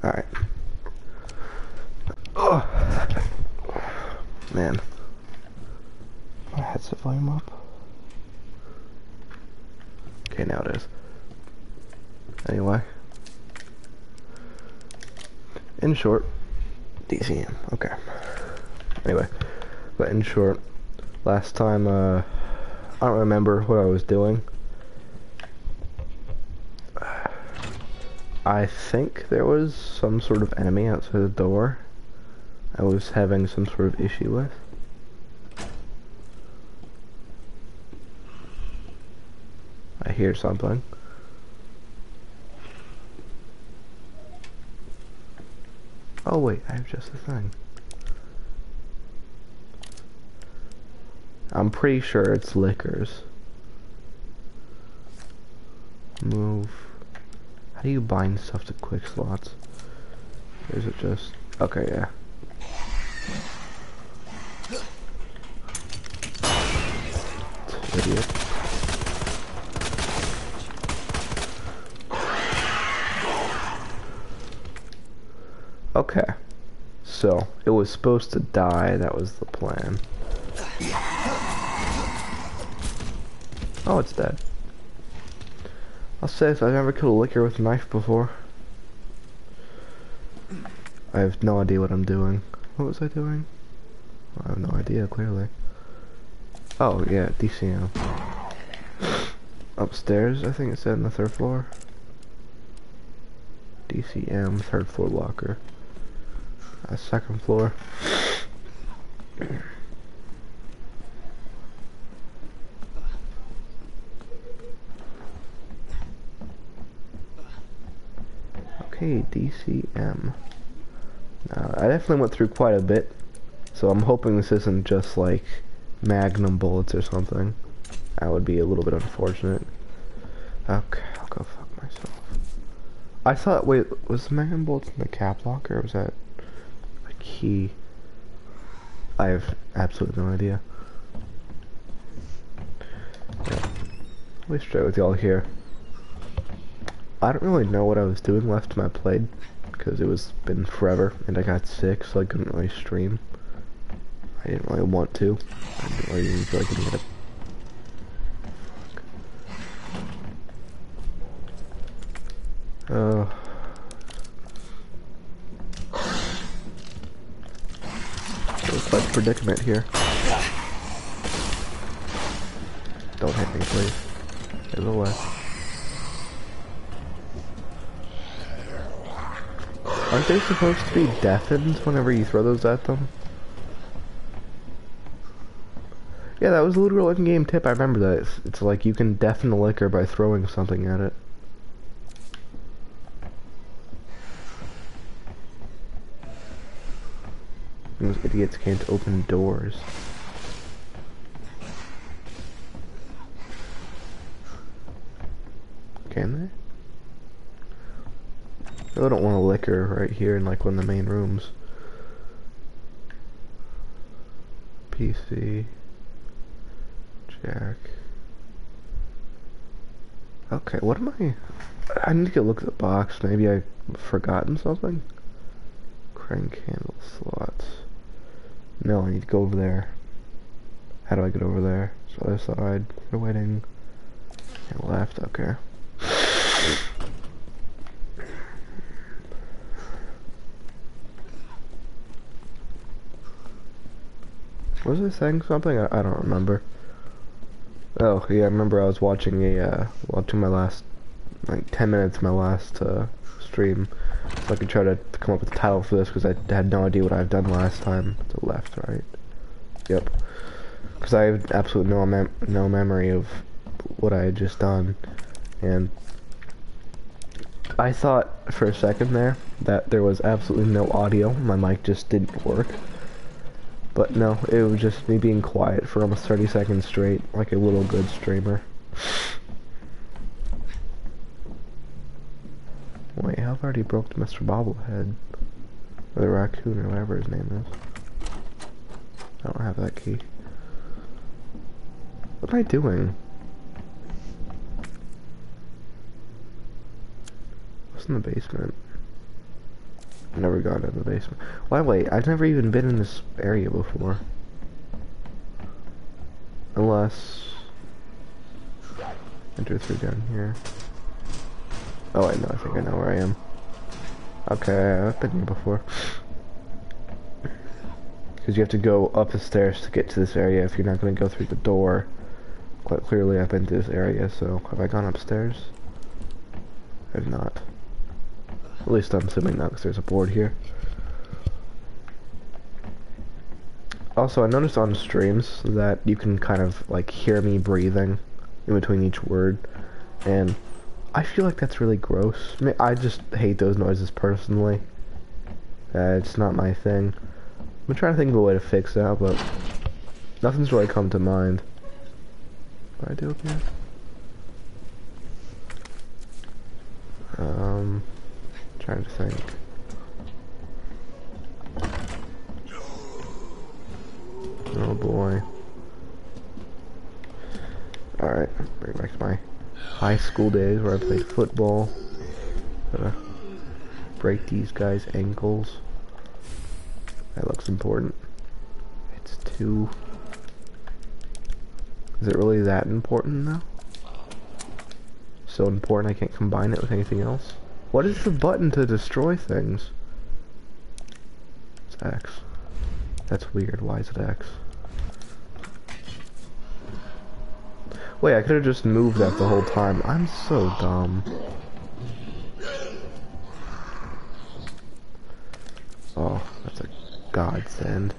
Alright. Oh, man. My headset volume up. Okay, now it is. Anyway. In short, DCM. Okay. Anyway, but in short, last time, I don't remember what I was doing. I think there was some sort of enemy outside the door I was having some sort of issue with. I hear something. Oh wait, I have just a thing. I'm pretty sure it's liquors. Move. How do you bind stuff to quick slots? Or is it just... Okay, yeah. Idiot. Okay. So, it was supposed to die, that was the plan. Oh, it's dead. I'll say this, I've never killed a licker with a knife before. I have no idea what I'm doing. What was I doing? I have no idea, clearly. Oh, yeah, DCM. Upstairs, I think it said on the 3rd floor. DCM, 3rd floor locker. 2nd floor. Okay, DCM. I definitely went through quite a bit, so I'm hoping this isn't just like magnum bullets or something. That would be a little bit unfortunate. Okay, I'll go fuck myself. I thought, wait, was the magnum bullets in the cap locker, or was that a key? I have absolutely no idea. Yeah. I'll be straight with y'all here. I don't really know what I was doing last time I played, because it was been forever, and I got sick, so I couldn't really stream. I didn't really want to. I didn't really even feel like getting it. Looks like a predicament here. Don't hit me, please. There's a way. Aren't they supposed to be deafened whenever you throw those at them? Yeah, that was a literal in-game tip. I remember that. It's like you can deafen a licker by throwing something at it. Those idiots can't open doors. Can they? I don't want a licker right here in like one of the main rooms. PC. Jack. Okay, what am I need to go look at the box. Maybe I've forgotten something? Crank handle slots. No, I need to go over there. How do I get over there? So other side. We're waiting. And left, okay. Was I saying something? I don't remember. Oh, yeah, I remember I was watching watching my last, like, 10 minutes of my last, stream. So I could try to come up with a title for this, because I had no idea what I've done last time. To left, right? Yep. Because I have absolutely no memory of what I had just done. And I thought for a second there that there was absolutely no audio. My mic just didn't work. But no, it was just me being quiet for almost 30 seconds straight, like a little good streamer. Wait, how have I already broke Mr. Bobblehead? Or the raccoon, or whatever his name is. I don't have that key. What am I doing? What's in the basement? Never gone in the basement. Why, wait, I've never even been in this area before. Unless... Enter through down here. Oh, wait, no, I think I know where I am. Okay, I've been here before. Because you have to go up the stairs to get to this area if you're not going to go through the door. Quite clearly, I've been to this area, so have I gone upstairs? I have not. At least I'm assuming not, because there's a board here. Also, I noticed on streams that you can kind of, like, hear me breathing in between each word, and I feel like that's really gross. I mean, I just hate those noises personally. It's not my thing. I'm trying to think of a way to fix that, but nothing's really come to mind. What do I do up here? Trying to think. Oh boy. Alright, bring back to my high school days where I played football. Gotta break these guys' ankles. That looks important. It's 2. Is it really that important though? So important I can't combine it with anything else? What is the button to destroy things? It's X. That's weird. Why is it X? Wait, I could have just moved that the whole time. I'm so dumb. Oh, that's a godsend.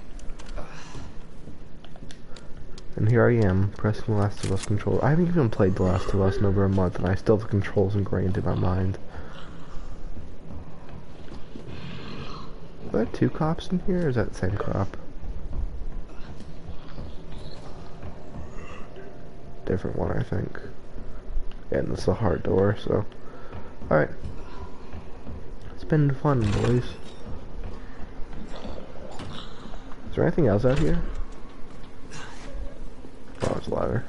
And here I am, pressing the Last of Us controller. I haven't even played The Last of Us in over a month, and I still have the controls ingrained in my mind. Are there 2 cops in here, or is that the same cop? Different one, I think. Yeah, and this is a hard door, so... Alright. It's been fun, boys. Is there anything else out here? Oh, it's a ladder.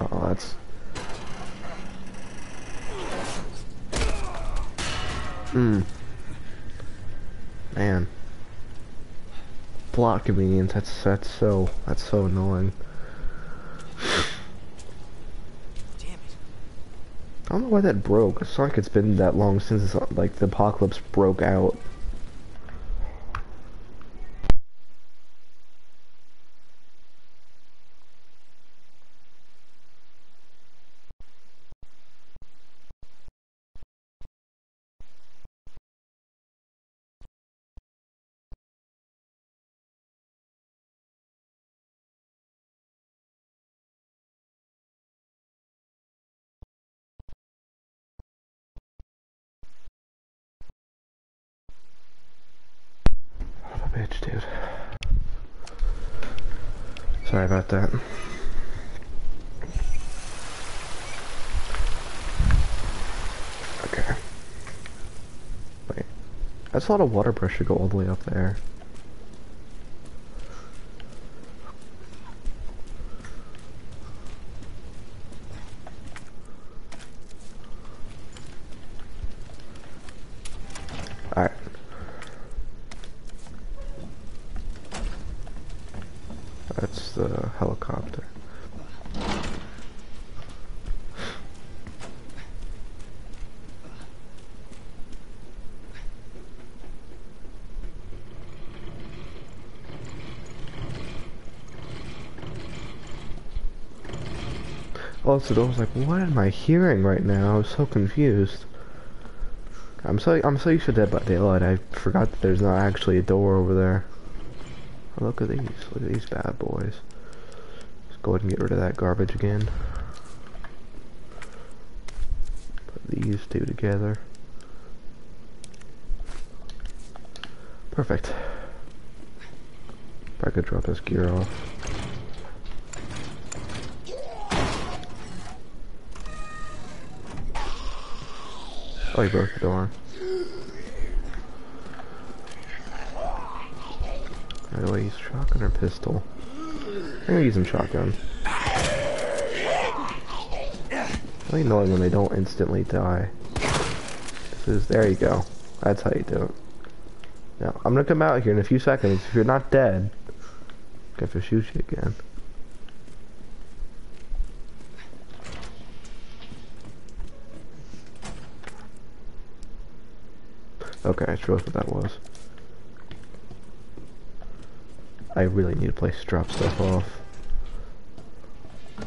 Oh, that's... Man. Plot convenience, that's so annoying. Damn it. I don't know why that broke. It's not like it's been that long since it's, like, the apocalypse broke out. Bitch, dude. Sorry about that. Okay. Wait. That's a lot of water pressure go all the way up there. Alright. That's the helicopter. Also, I was like, what am I hearing right now? I was so confused. I'm so used to Dead by Daylight, I forgot that there's not actually a door over there. Oh, look at these bad boys. Let's go ahead and get rid of that garbage again. Put these 2 together. Perfect. Probably could drop this gear off. Oh, he broke the door. By the way, use shotgun or pistol? I'm gonna use him shotgun. Really annoying when they don't instantly die. There you go. That's how you do it. Now, I'm gonna come out here in a few seconds. If you're not dead, I have to shoot you again. Okay, I realized what that was. I really need a place to drop stuff off.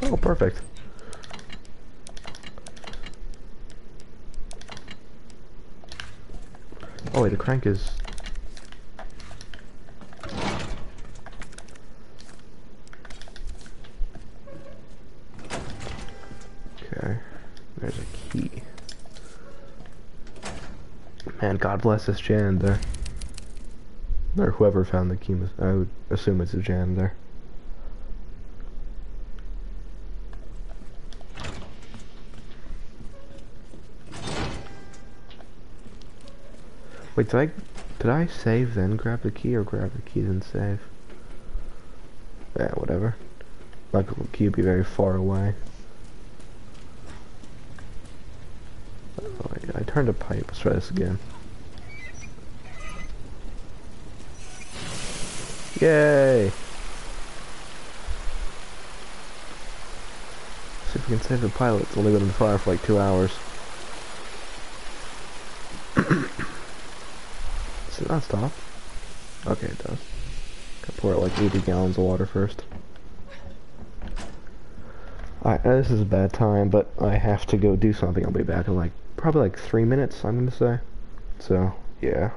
Oh, perfect. Oh wait, the crank is... Okay, there's a key. Man, God bless this janitor. Or whoever found the key, I would assume it's a janitor. Wait, did I save then grab the key, or grab the key then save? Yeah, whatever. Like, the key would be very far away. Oh, I turned a pipe. Let's try this again. Yay! See if we can save the pilot. It's only been on fire for like 2 hours. Does it not stop? Okay, it does. Gotta pour out like 80 gallons of water first. Alright, this is a bad time, but I have to go do something. I'll be back in like, probably like 3 minutes, I'm gonna say. So, yeah.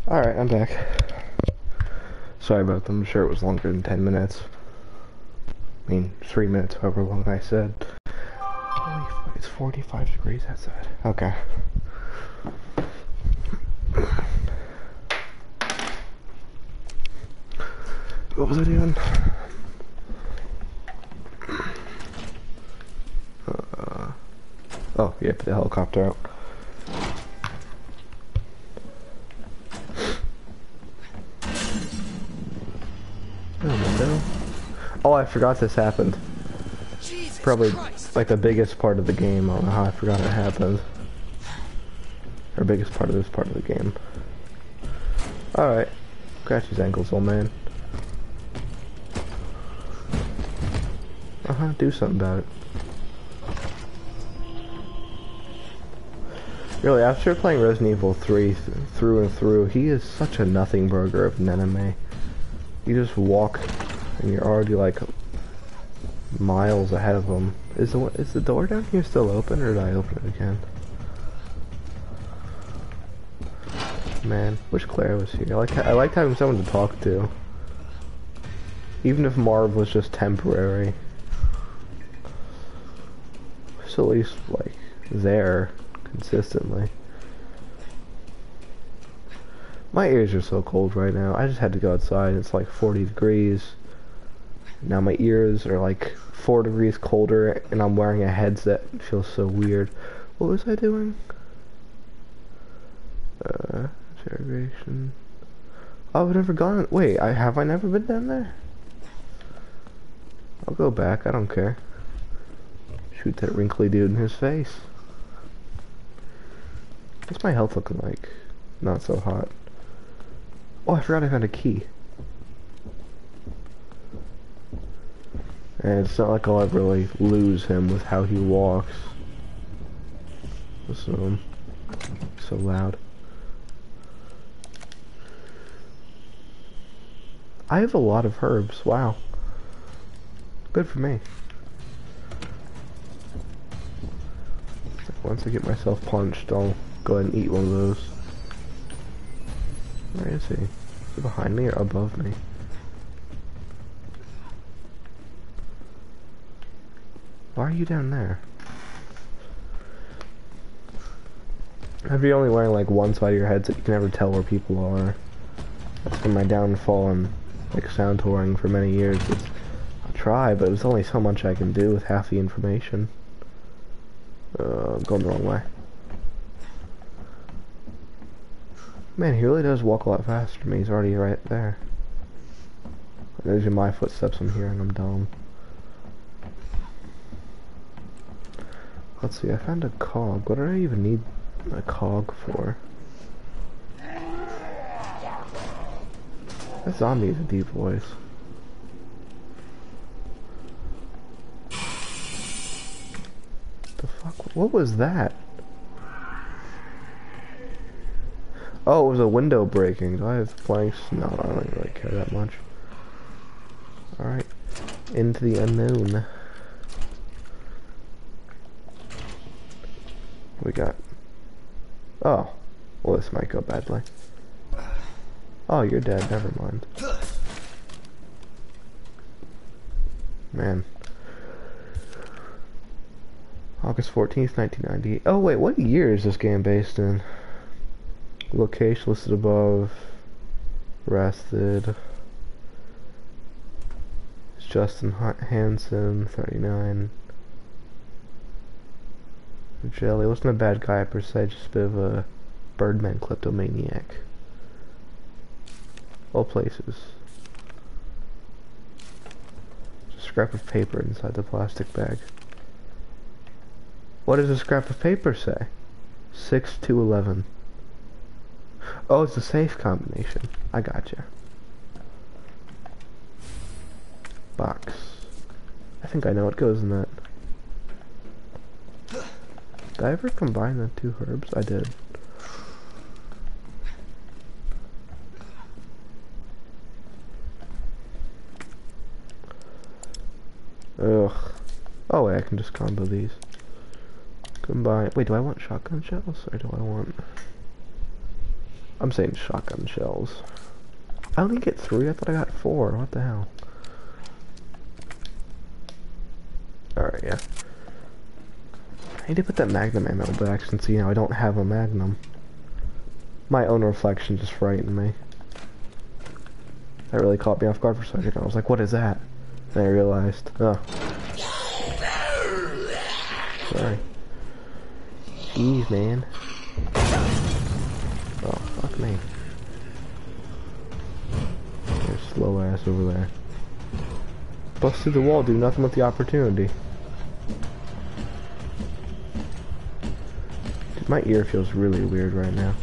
Alright, I'm back. Sorry about that. I'm sure it was longer than 10 minutes. I mean, 3 minutes, however long I said. Holy fuck, it's 45 degrees outside. Okay. What was I doing? Oh, yeah, put the helicopter out. Oh, I forgot this happened. Jesus Probably Christ. like the biggest part of the game. I don't know how I forgot it happened. Or biggest part of this part of the game. Alright. Scratch his ankles, old man. Do something about it. Really, after playing Resident Evil 3 through and through, he is such a nothing burger of an enemy. You just walk and you're already like miles ahead of him. Is the door down here still open, or did I open it again? Man, wish Claire was here. I liked having someone to talk to. Even if Marv was just temporary. So at least, like, there, consistently. My ears are so cold right now. I just had to go outside. It's like 40 degrees. Now my ears are like 4 degrees colder, and I'm wearing a headset. It feels so weird. What was I doing? Interrogation. Oh, I've never gone. Wait, have I never been down there? I'll go back. I don't care. Shoot that wrinkly dude in his face. What's my health looking like? Not so hot. Oh, I forgot I found a key. And it's not like I'll ever really lose him with how he walks. So loud. I have a lot of herbs. Wow. Good for me. Once I get myself punched, I'll go ahead and eat one of those. Where is he? Is he behind me or above me? Why are you down there? If you're only wearing like one side of your headset, you can never tell where people are. That's been my downfall in like sound touring for many years. I'll try, but there's only so much I can do with half the information. I'm going the wrong way. Man, he really does walk a lot faster than me. He's already right there. Those are my footsteps I'm hearing. I'm dumb. Let's see, I found a cog. What do I even need a cog for? That zombie has a deep voice. The fuck? What was that? Oh, it was a window breaking. Do I have planks? No, I don't really care that much. Alright. Into the unknown. We got... Oh. Well, this might go badly. Oh, you're dead. Never mind. Man. August 14th, 1998. Oh, wait. What year is this game based in? Location listed above. Arrested. It's Justin Hansen, 39. Jelly wasn't a bad guy per se, just a bit of a Birdman kleptomaniac. All places. Just a scrap of paper inside the plastic bag. What does a scrap of paper say? 6 to 11. Oh, it's a safe combination. I gotcha. Box. I think I know what goes in that. Did I ever combine the two herbs? I did. Ugh. Oh wait, I can just combo these. Combine. Wait, do I want shotgun shells or do I want... I'm saying shotgun shells. I only get 3, I thought I got 4. What the hell? Alright, yeah. I need to put that Magnum ammo back since, you know, I don't have a Magnum. My own reflection just frightened me. That really caught me off guard for a second. I was like, what is that? And I realized, oh. Sorry. Jeez, man. Oh, fuck me. There's slow ass over there. Bust through the wall, do nothing with the opportunity. Dude, my ear feels really weird right now.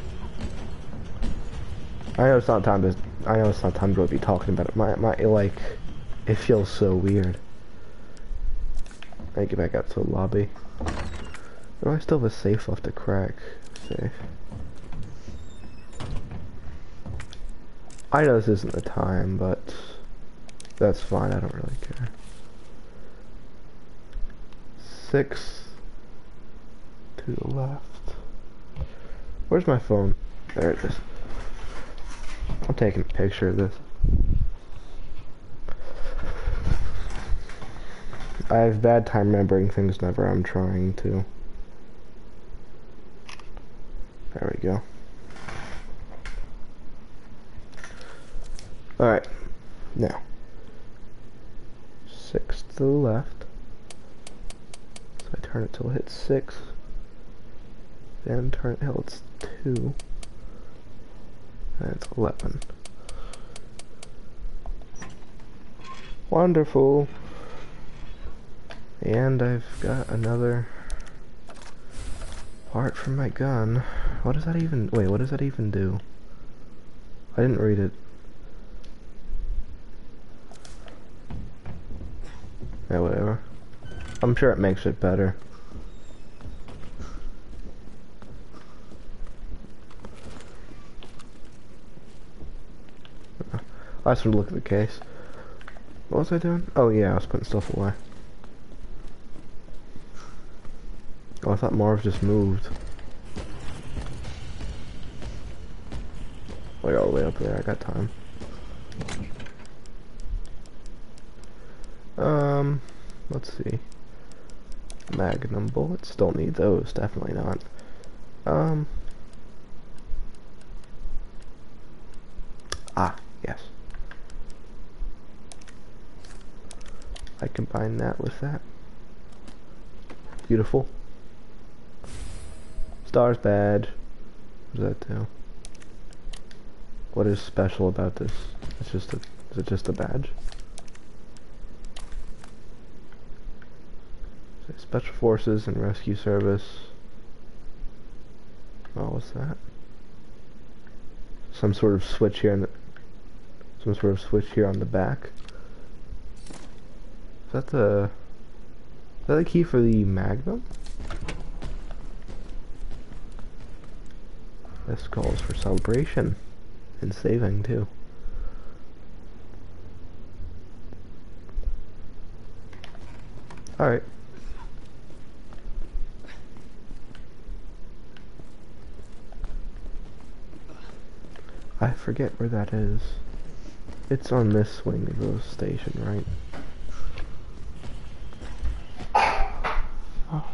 I know it's not time to be talking about it. My like, it feels so weird. I get back out to the lobby. Oh, I still have a safe left to crack. Safe. I know this isn't the time, but that's fine. I don't really care. 6 to the left. Where's my phone? There it is. I'm taking a picture of this. I have bad time remembering things whenever I'm trying to. There we go. Alright. Now. 6 to the left. So I turn it till it hits 6. Then turn it till it's 2. And it's 11. Wonderful. And I've got another part from my gun. What does that even... Wait, what does that even do? I didn't read it. Yeah, whatever. I'm sure it makes it better. I just want to look at the case. What was I doing? Oh yeah, I was putting stuff away. Oh, I thought Marv just moved. Like all the way up there, I got time. Let's see. Magnum bullets, don't need those, definitely not. Yes. I combine that with that. Beautiful. Stars badge. What does that do? What is special about this? It's just a, is it just a badge? Special Forces and Rescue Service. Oh, what's that? Some sort of switch here on the, some sort of switch here on the back. Is that the key for the Magnum? This calls for celebration and saving too. Alright. I forget where that is. It's on this wing of the station, right? Oh,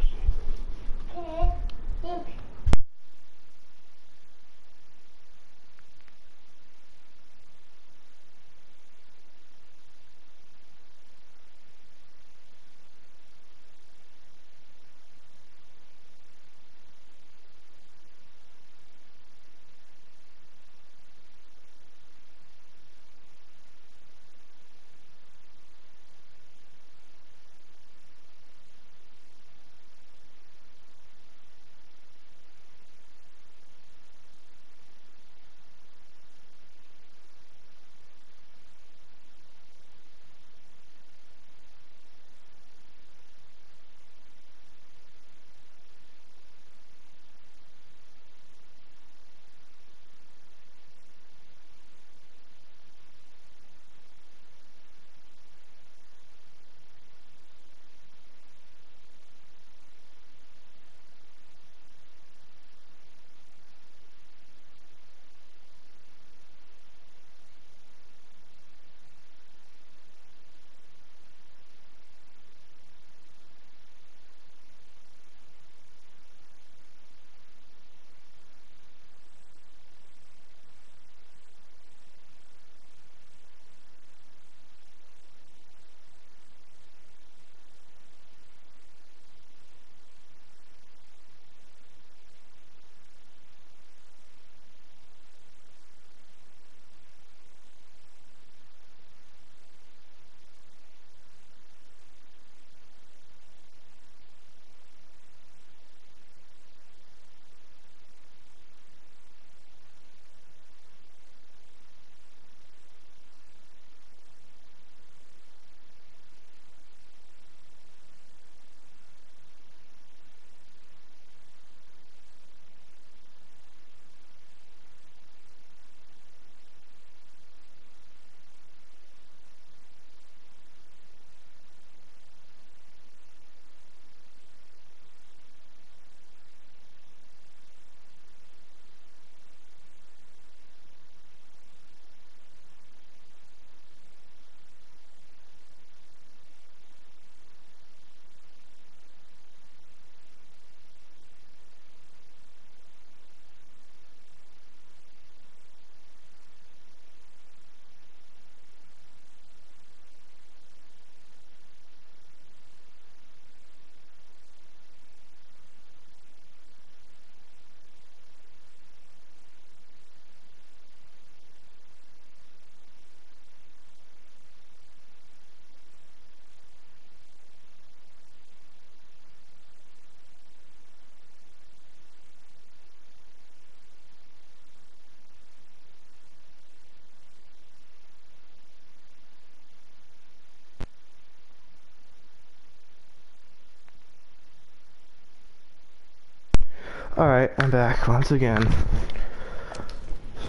Alright, I'm back once again.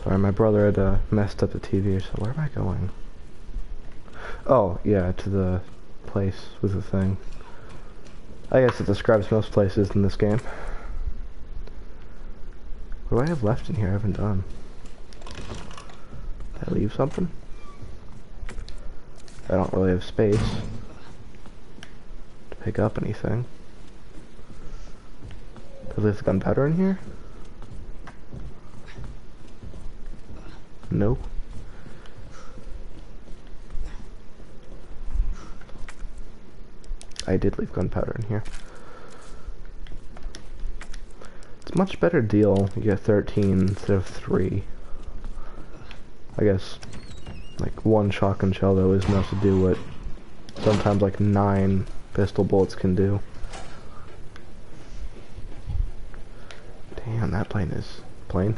Sorry, my brother had messed up the TV, so where am I going? Oh, yeah, to the place with the thing. I guess it describes most places in this game. What do I have left in here I haven't done? Did I leave something? I don't really have space to pick up anything. Did I leave the gunpowder in here? Nope. I did leave gunpowder in here. It's a much better deal. You get 13 instead of 3. I guess, like, 1 shotgun shell, though, is enough to do what sometimes, like, 9 pistol bullets can do. Damn, that plane is... plane?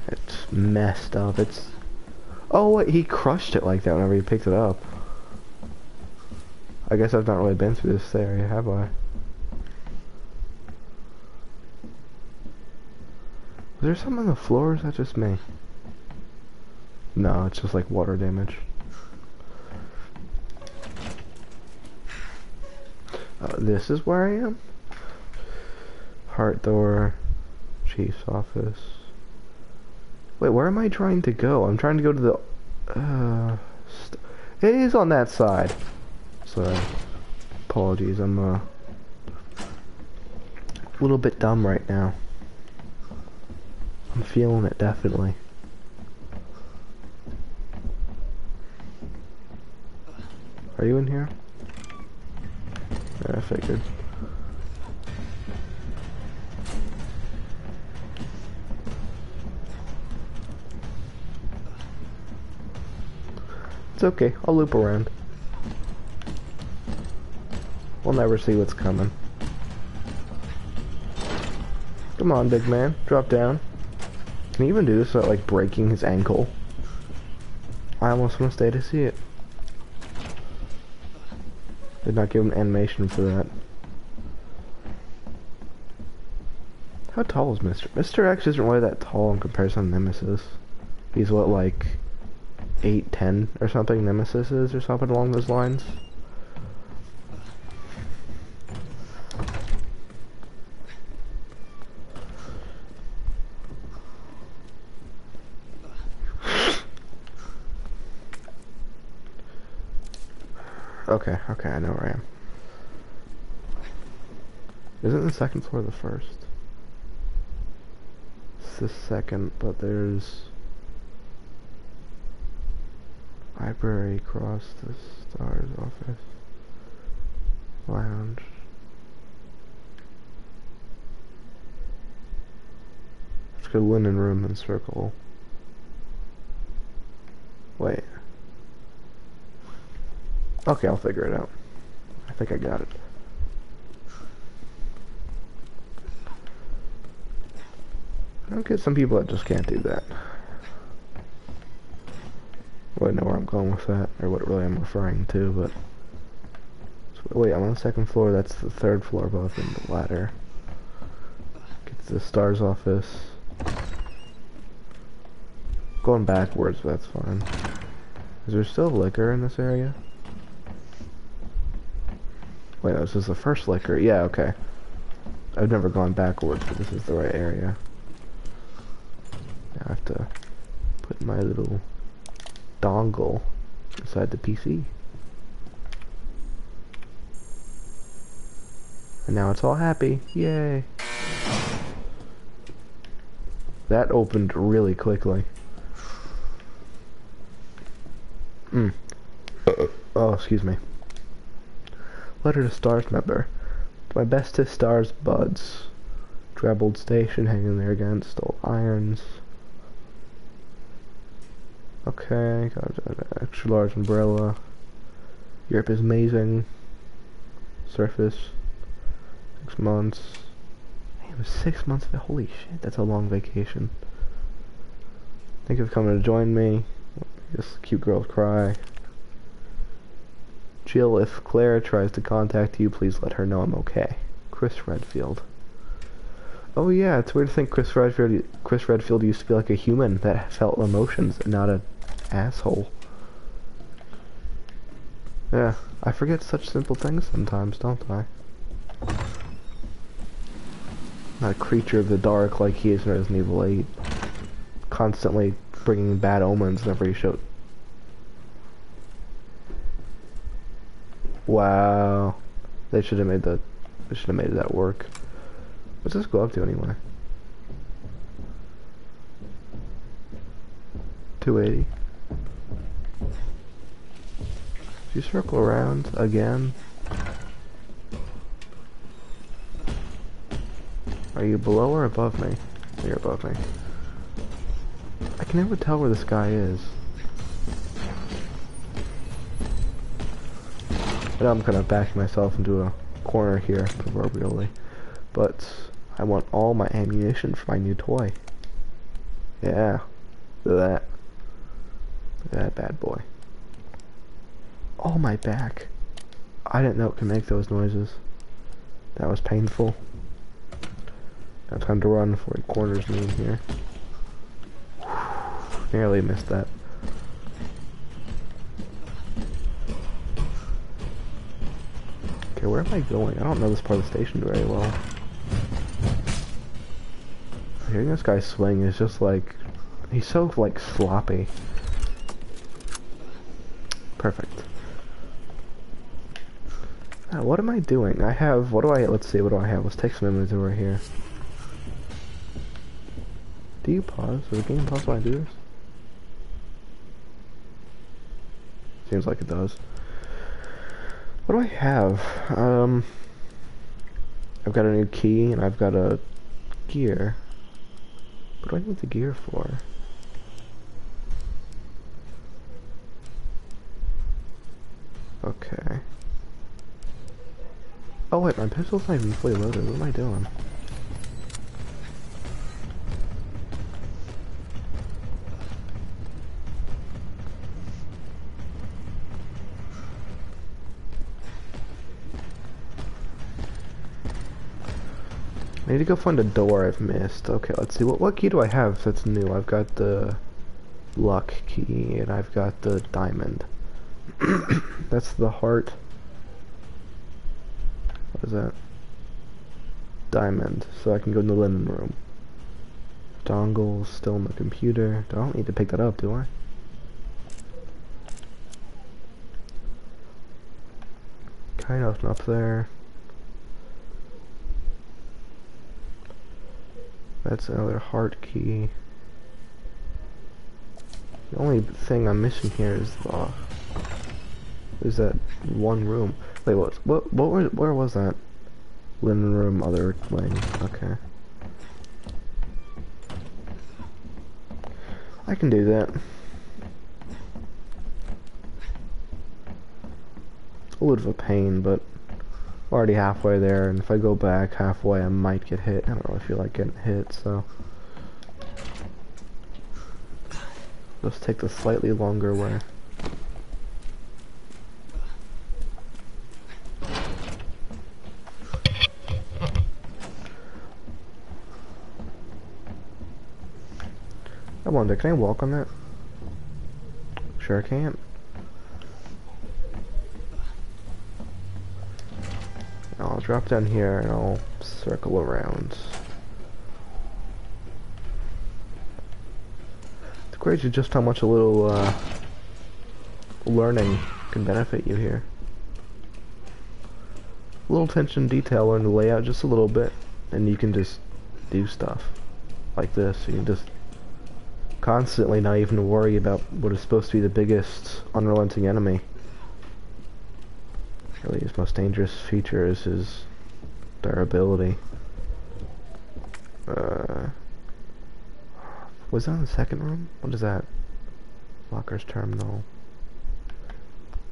It's messed up. It's... Oh, wait, he crushed it like that whenever he picked it up. I guess I've not really been through this area, have I? Was there something on the floor, or is that just me? No, it's just like water damage. This is where I am? Heart door. Chief's office. Wait, where am I trying to go? I'm trying to go to the... it is on that side. So, apologies, I'm a little bit dumb right now. I'm feeling it, definitely. Are you in here? Yeah, I figured. It's okay, I'll loop around. We'll never see what's coming. Come on, big man. Drop down. Can he even do this without, like, breaking his ankle? I almost want to stay to see it. Did not give him animation for that. How tall is Mr. Mr. X isn't really that tall in comparison to Nemesis. He's what, like 8'10" or something Nemesis is, or something along those lines. Okay, I know where I am. Isn't the second floor the first? It's the second, but there's... library across the stars office. Lounge. Let's go linen room and circle. Wait. Okay, I'll figure it out. I think I got it. I don't get some people that just can't do that. Well, I know where I'm going with that, or what really I'm referring to, but... So, wait, I'm on the second floor, that's the third floor above in the ladder. Get to the stars office. Going backwards, but that's fine. Is there still liquor in this area? Wait, no, this is the first liquor. Yeah, okay. I've never gone backwards, but this is the right area. Now I have to put my little dongle inside the PC. And now it's all happy. Yay. That opened really quickly. Oh, excuse me. Letter to Stars member. My bestest stars buds. Drabbled station hanging there against old irons. Okay, got an extra large umbrella. Europe is amazing. Surface. 6 months. Man, it was 6 months of it. Holy shit, that's a long vacation. Think of coming to join me. Just cute girls cry. Jill, if Clara tries to contact you, please let her know I'm okay. Chris Redfield. Oh yeah, it's weird to think Chris Redfield used to be like a human that felt emotions and not an asshole. Yeah, I forget such simple things sometimes, don't I? Not a creature of the dark like he is in Resident Evil 8. Constantly bringing bad omens whenever he showed. Wow. They should have made that. They should have made that work. What's this go up to anyway? 280. You circle around again. Are you below or above me? You're above me. I can never tell where this guy is. I know I'm kind of backing myself into a corner here, proverbially. But I want all my ammunition for my new toy. Yeah. Look at that. Look at that bad boy. Oh, my back. I didn't know it could make those noises. That was painful. Now time to run before he corners me in here. Nearly missed that. Okay, where am I going? I don't know this part of the station very well. Hearing this guy swing is just like... He's so, like, sloppy. Perfect. What am I doing? I have... Let's see, what do I have? Let's take some inventory here. Do you pause? Does the game pause when I do this? Seems like it does. What do I have? I've got a new key and I've got a gear. What do I need the gear for? Okay. Oh wait, my pistol's not even fully loaded. What am I doing? I need to go find a door I've missed. Okay, let's see. What key do I have that's new? I've got the luck key and I've got the diamond. That's the heart. What is that? Diamond. So I can go in the linen room. Dongle still in the computer. I don't need to pick that up, do I? Okay, nothing up there. That's another heart key. The only thing I'm missing here is that one room. Wait, where was that? Linen room, other wing. Okay. I can do that. It's a little bit of a pain, but already halfway there, and if I go back halfway I might get hit. I don't really feel like getting hit, so let's take the slightly longer way. I wonder, can I walk on that? Sure I can. I'll drop down here and I'll circle around. It's crazy just how much a little learning can benefit you here. A little attention to detail, learn the layout just a little bit, and you can just do stuff like this. You can just constantly not even worry about what is supposed to be the biggest unrelenting enemy. Really, his most dangerous feature is his durability. Was that in the second room? What is that? Locker's terminal.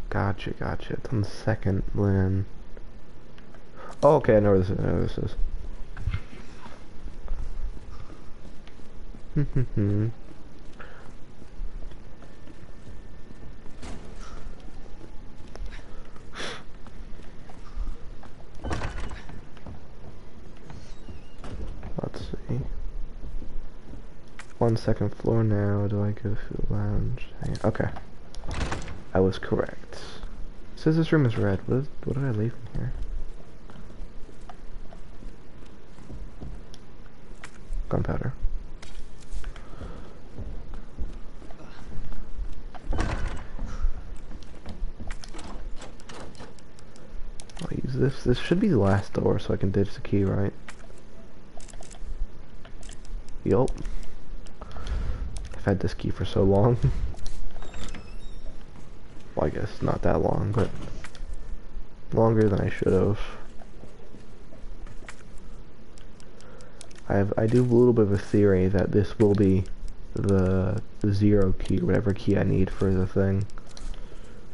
Gotcha. It's on the second linen. Oh, okay, I know where this is. On second floor now. Do I go to the lounge? Okay. I was correct. It says this room is red. What did I leave in here? Gunpowder. I'll use this. This should be the last door so I can ditch the key, right? Yup. I've had this key for so long. Well, I guess not that long, but longer than I should have. I do have a little bit of a theory that this will be the zero key, whatever key I need for the thing.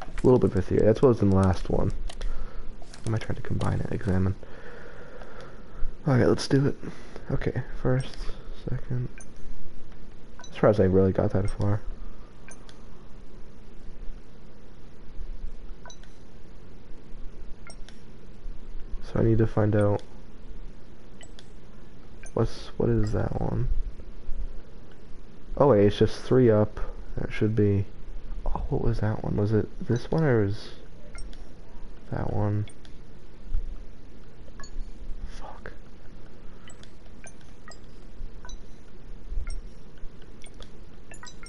A little bit of a theory. That's what was in the last one. Am I trying to combine it? Examine. Okay, let's do it. Okay, first, second. As far as I really got that far. So I need to find out what is that one? Oh wait, it's just 3 up. That should be. Oh, what was that one? Was it this one or was that one? Fuck.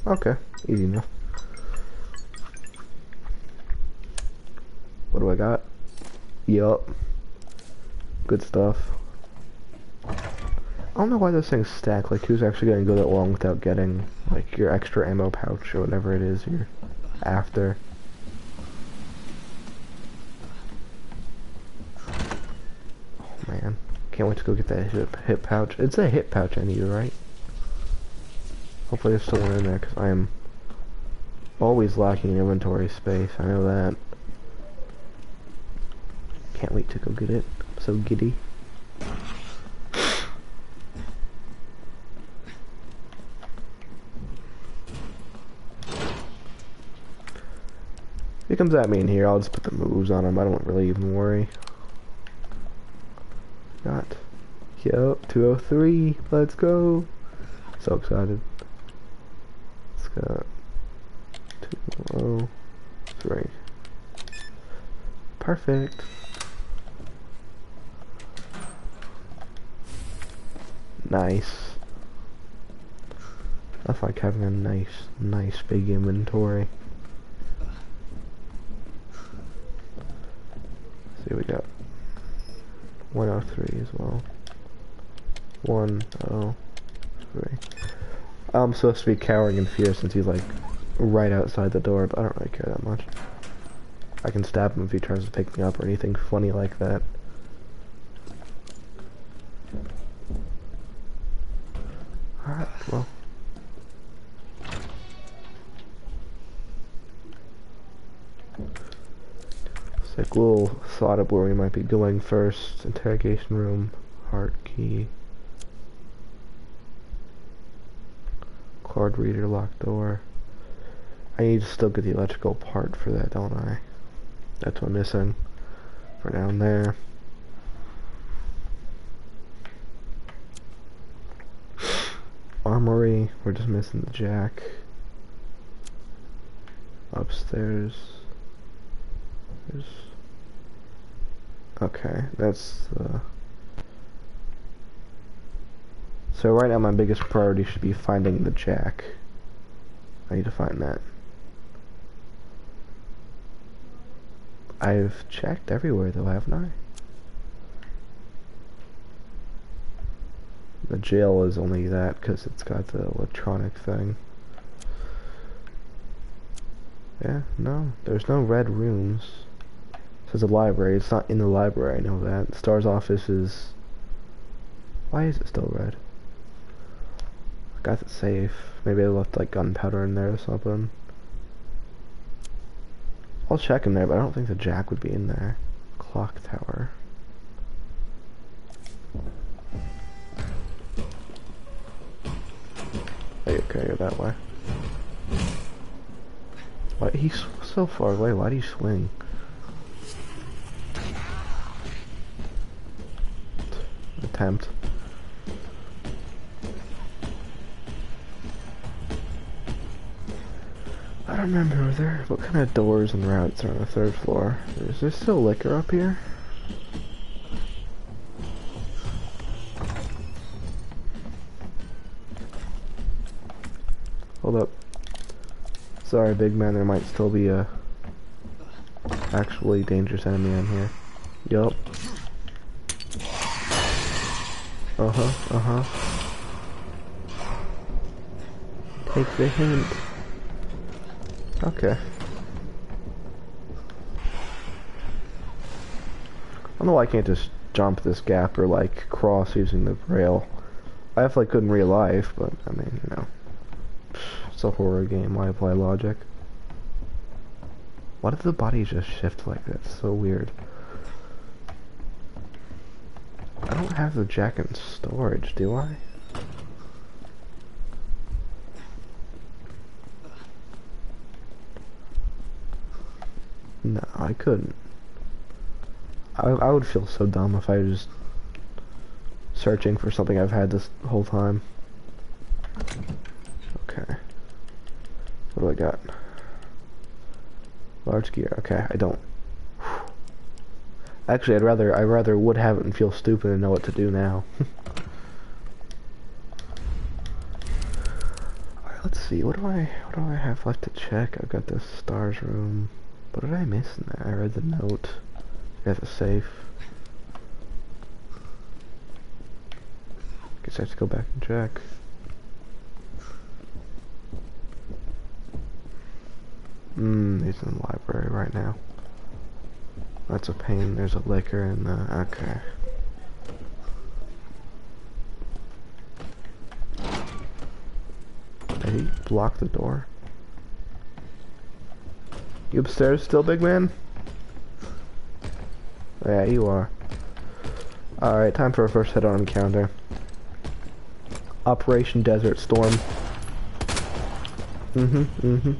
Okay, easy enough. What do I got? Yup. Good stuff. I don't know why those things stack. Like, who's actually gonna go that long without getting, like, your extra ammo pouch or whatever it is you're after? Oh man, can't wait to go get that hip pouch. It's a hip pouch I need, right? Hopefully there's still one in there, because I am always lacking inventory space. I know that. Can't wait to go get it. I'm so giddy. If he comes at me in here, I'll just put the moves on him. I don't really even worry. Got. Yup, 203. Let's go. So excited. Let's go. 203. Perfect. Nice. I like having a nice big inventory. See, we got 103 as well. 103. I'm supposed to be cowering in fear since he's like right outside the door, but I don't really care that much. I can stab him if he tries to pick me up or anything funny like that. Alright, well. It's like a little thought up where we might be going first. Interrogation room, heart key. Card reader, locked door. I need to still get the electrical part for that, don't I? That's what I'm missing. For down there. Armory, we're just missing the jack. Upstairs. Okay, that's so right now my biggest priority should be finding the jack. I need to find that. I've checked everywhere though, haven't I? The jail is only that because it's got the electronic thing. Yeah, no, there's no red rooms. It says a library. It's not in the library, I know that. Star's office is... Why is it still red? Got it safe. Maybe I left like gunpowder in there or something. I'll check in there, but I don't think the jack would be in there. Clock tower. Hey, okay, you're that way. Why he's so far away? Why do you swing? Attempt. remember what kind of doors and routes are on the third floor. Is there still liquor up here? Hold up. Sorry, big man, there might still be a actually dangerous enemy in here. Yup. Uh-huh. Take the hint. Okay. I don't know why I can't just jump this gap or like cross using the rail. I definitely could in real life, but I mean, you know. It's a horror game, why apply logic? Why did the body just shift like that? It's so weird. I don't have the jack in storage, do I? No, I couldn't. I would feel so dumb if I was just searching for something I've had this whole time. Okay. What do I got? Large gear. Okay, I don't. Actually, I rather would have it and feel stupid and know what to do now. Alright, let's see. What do I have left to check? I've got this stars room. What did I miss in there? I read the note. I got the safe. Guess I have to go back and check. He's in the library right now. That's a pain. There's a liquor in the... Okay. Did he block the door? You upstairs still, big man? Yeah, you are. Alright, time for a first head-on encounter. Operation Desert Storm.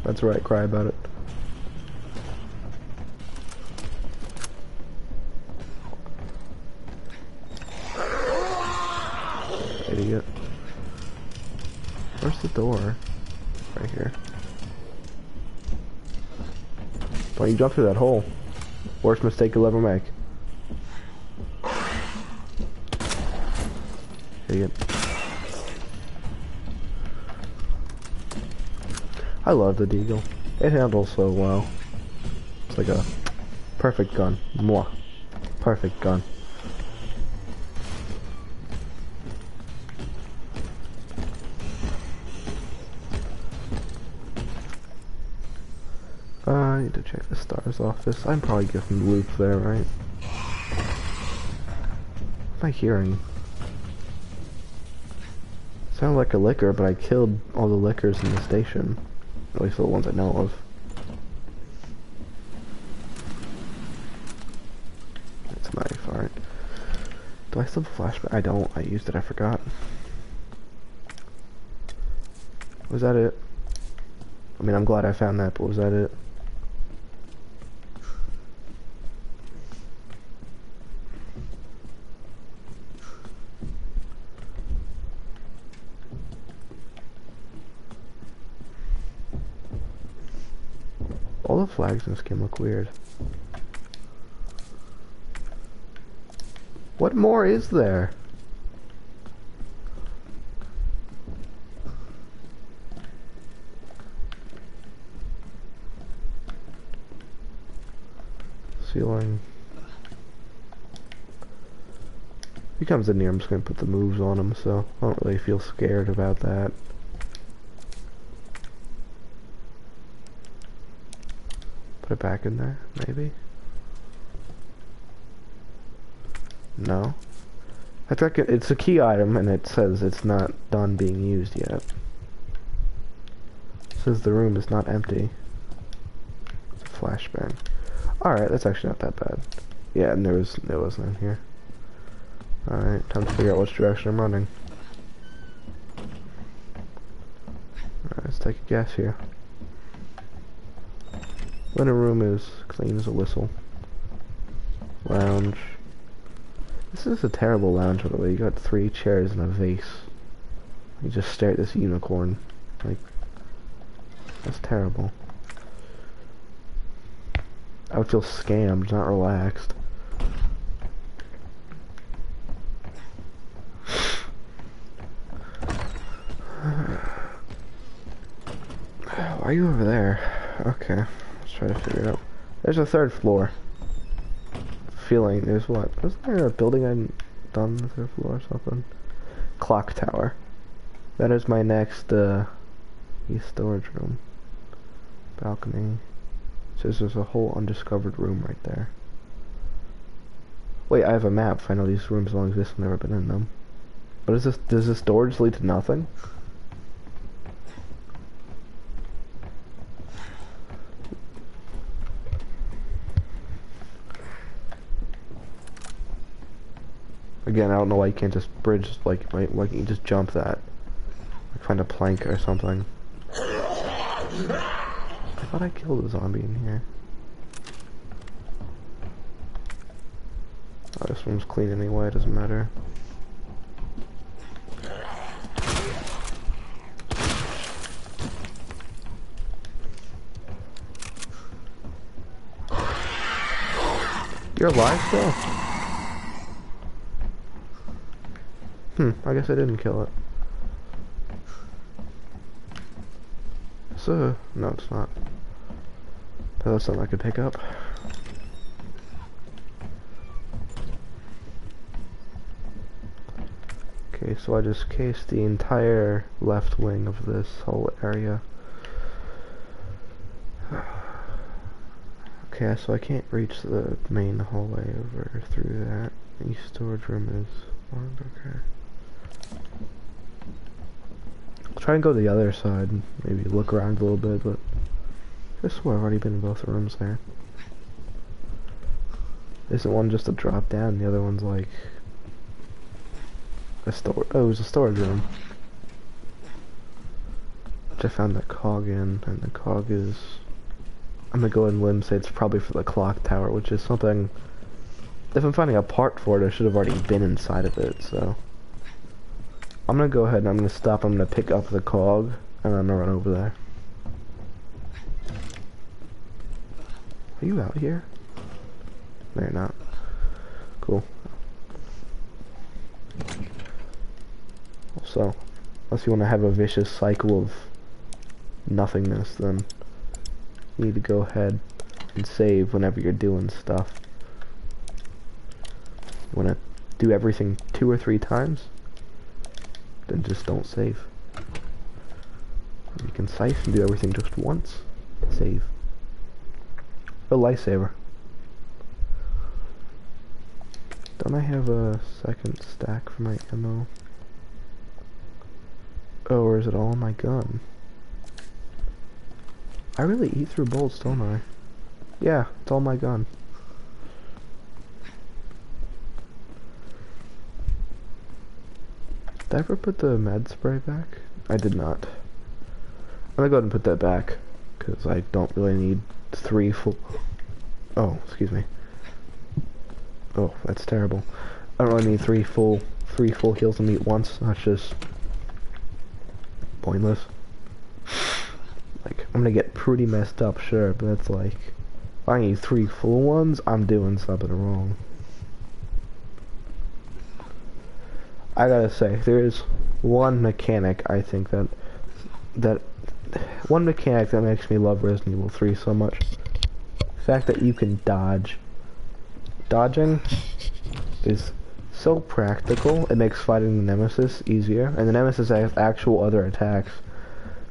That's right, cry about it. Idiot. Where's the door? Right here. Don't you jump through that hole. Worst mistake you'll ever make. Idiot. I love the Deagle. It handles so well. It's like a perfect gun. Mwah. Perfect gun. I need to check the STARS office. I'm probably getting looped there, right? What am I hearing? Sounded like a liquor, but I killed all the liquors in the station. At least the ones I know of. That's a knife, alright. Do I still have a flashback? I don't. I used it, I forgot. Was that it? I mean, I'm glad I found that, but was that it? All the flags in this game look weird. What more is there? Ceiling. If he comes in here, I'm just gonna put the moves on him, so I don't really feel scared about that. Put it back in there, maybe? No. That's like it's a key item, and it says it's not done being used yet. It says the room is not empty. It's a flashbang. Alright, that's actually not that bad. Yeah, and there wasn't in here. Alright, time to figure out which direction I'm running. Alright, let's take a guess here. Living room is clean as a whistle. Lounge. This is a terrible lounge, by the way. You got 3 chairs and a vase. You just stare at this unicorn. Like, that's terrible. I would feel scammed, not relaxed. Why are you over there? Okay, let's try to figure it out. There's a third floor. Feeling there's what? Wasn't there a building I'd done on the third floor or something? Clock tower. That is my next east storage room. Balcony. Says there's a whole undiscovered room right there. Wait, I have a map. I know these rooms don't exist. I've never been in them. What is this? Does this storage lead to nothing? Again, I don't know why you can't just bridge, like, why can't you just jump that? Like, find a plank or something. I thought I killed a zombie in here. Oh, this room's clean anyway, it doesn't matter. You're alive still? I guess I didn't kill it. So, no, it's not. That's something I could pick up. Okay, so I just cased the entire left wing of this whole area. Okay, so I can't reach the main hallway over through that. The storage room is armed, okay. I'll try and go to the other side and maybe look around a little bit, but I swear I've already been in both rooms there. Isn't one just a drop down, the other one's like a oh, it was a storage room. Which I found that cog in, and the cog is, I'm gonna go ahead and limb say it's probably for the clock tower, which is something, if I'm finding a part for it, I should have already been inside of it, so. I'm gonna go ahead and I'm gonna stop, I'm gonna pick up the cog, and I'm gonna run over there. Are you out here? No, you're not. Cool. So, unless you want to have a vicious cycle of nothingness, then you need to go ahead and save whenever you're doing stuff. You want to do everything 2 or 3 times? Then just don't save. Be concise and do everything just once. Save. A lifesaver. Don't I have a second stack for my ammo? Oh, or is it all in my gun? I really eat through bullets, don't I? Yeah, it's all my gun. Did I ever put the med spray back? I did not. I'm gonna go ahead and put that back, because I don't really need 3 full... Oh, excuse me. Oh, that's terrible. I don't really need 3 full heals of meat once. That's just pointless. Like, I'm gonna get pretty messed up, sure, but it's like, if I need 3 full ones, I'm doing something wrong. I gotta say, there is one mechanic I think that one mechanic that makes me love Resident Evil 3 so much. The fact that you can dodge. Dodging is so practical, it makes fighting the Nemesis easier, and the Nemesis has actual other attacks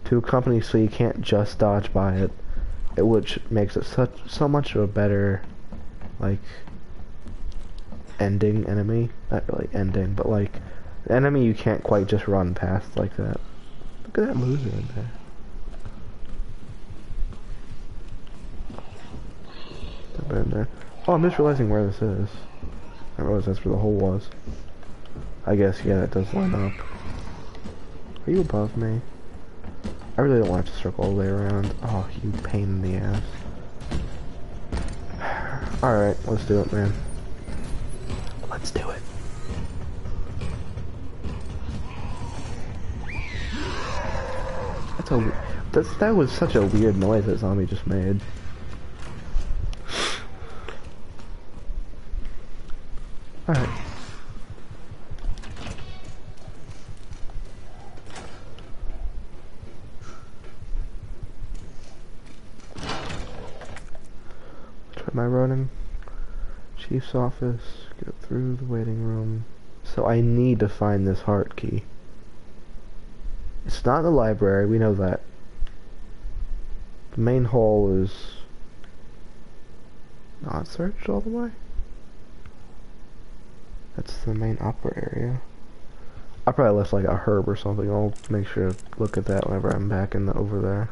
to accompany, so you can't just dodge by it, which makes it so much of a better, like, ending enemy. Not really ending, but like, the enemy you can't quite just run past like that. Look at that loser in there. In there. Oh, I'm just realizing where this is. I realized that's where the hole was. I guess, yeah, that does line up. Are you above me? I really don't want to circle all the way around. Oh, you pain in the ass. Alright, let's do it, man. Let's do it. That was such a weird noise that zombie just made. Alright. Which way am I running? Chief's office. Go through the waiting room. So I need to find this heart key. It's not in the library, we know that. The main hall is not searched all the way. That's the main upper area. I probably left like a herb or something. I'll make sure to look at that whenever I'm back in the over there.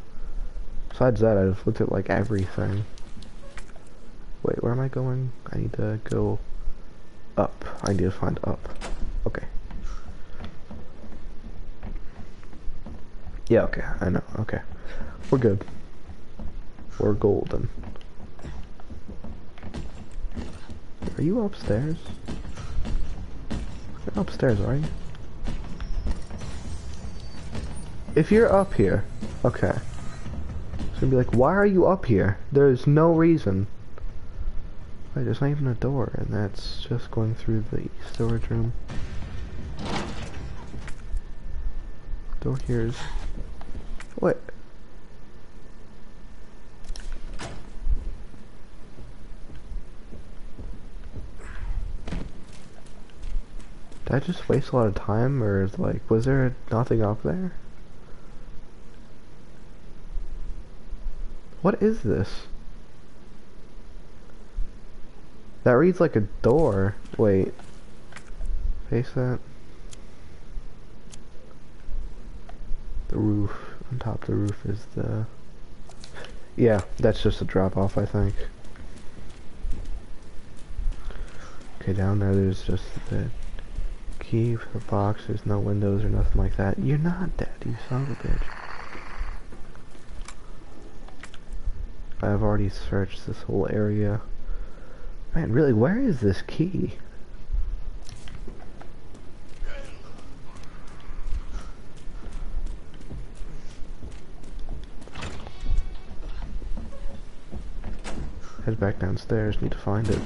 Besides that, I've looked at like everything. Wait, where am I going? I need to go up. I need to find up. Okay. Yeah, okay, I know, okay. We're good. We're golden. Are you upstairs? You're upstairs, are you? If you're up here, okay. It's gonna be like, why are you up here? There's no reason. Wait, there's not even a door, and that's just going through the storage room. Door here is... What? Did I just waste a lot of time, or is like, was there nothing up there? What is this? That reads like a door. Wait. Face that. The roof. On top of the roof is the... Yeah, that's just a drop off, I think. Okay, down there there's just the key for the box. There's no windows or nothing like that. You're not dead, you son of a bitch. I've already searched this whole area. Man, really, where is this key? Head back downstairs, need to find it.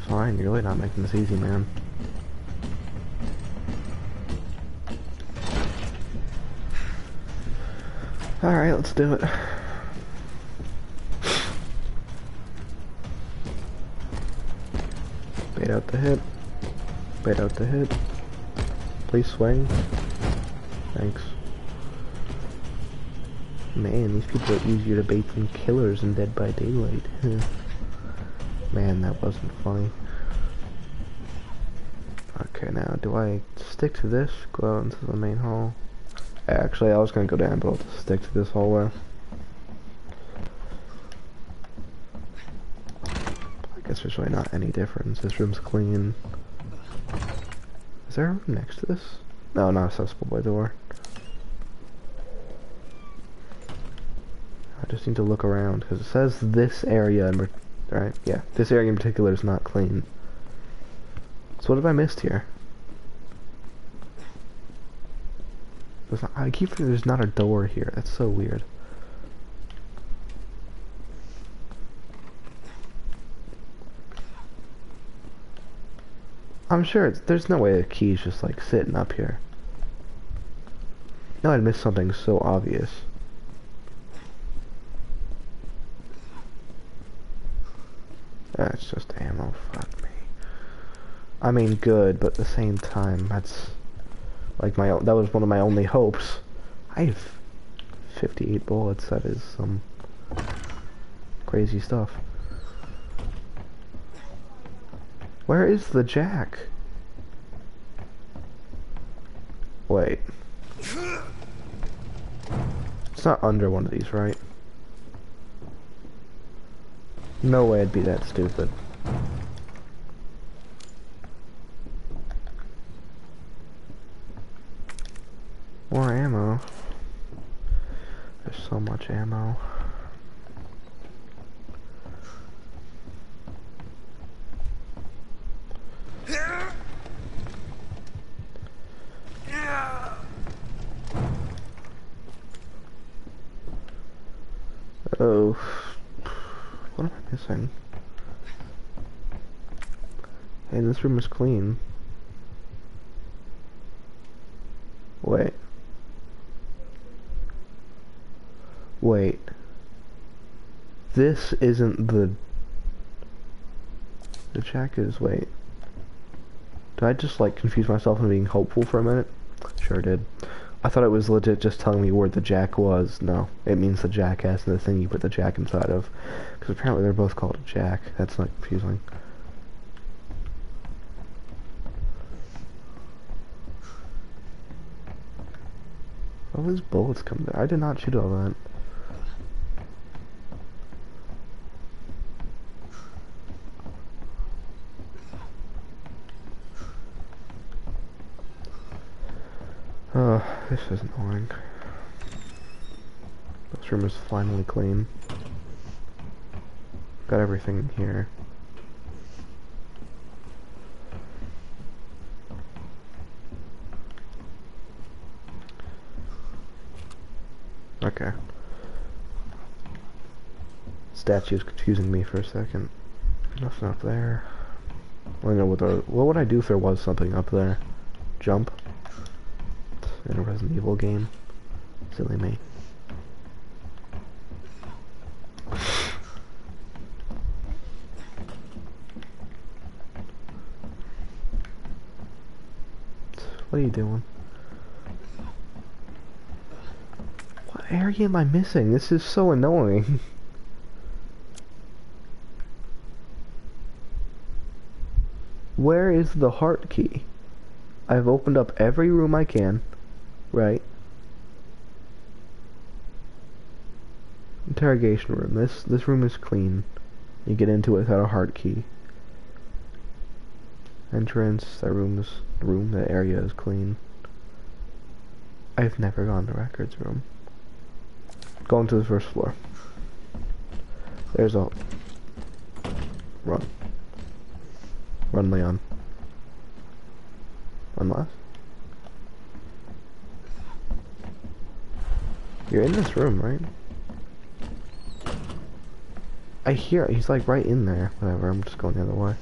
Fine, you're really not making this easy, man. Alright, let's do it. Bait out the hit. Bait out the hit. Please swing. Thanks. Man, these people are easier to bait than killers in Dead by Daylight. Man, that wasn't funny. Okay, now, do I stick to this? Go out into the main hall? Actually, I was gonna go down, but I'll just stick to this hallway. I guess there's really not any difference. This room's clean. Is there a room next to this? No, not accessible by door. I just need to look around, because it says this area, right? Yeah, this area in particular is not clean. So what have I missed here? I keep thinking there's not a door here. That's so weird. I'm sure there's no way a key's just like sitting up here. No, I'd missed something so obvious. That's just ammo. Fuck me. I mean, good, but at the same time, that's like that was one of my only hopes. I have 58 bullets. That is some crazy stuff. Where is the jack? Wait. It's not under one of these, right? No way I'd be that stupid. More ammo. There's so much ammo. Oh. What am I missing? Hey, this room is clean. Wait. Wait. This isn't the... The jack is... Wait. Did I just, like, confuse myself into being hopeful for a minute? Sure did. I thought it was legit just telling me where the jack was. No. It means the jackass and the thing you put the jack inside of. Because apparently they're both called a jack. That's not confusing. All these bullets come there. I did not shoot all that. Oh, this is annoying. This room is finally clean. Got everything in here. Okay. Statue's confusing me for a second. Nothing up there. I know what would I do if there was something up there? Jump? In a Resident Evil game? Silly me. What are you doing? What area am I missing? This is so annoying. Where is the heart key? I've opened up every room I can. Right. Interrogation room. This room is clean. You get into it without a heart key. Entrance. That area is clean. I've never gone to records room. Going to the first floor. There's a... Run. Run, Leon. Unless... You're in this room, right? I hear it. He's like right in there. Whatever, I'm just going the other way.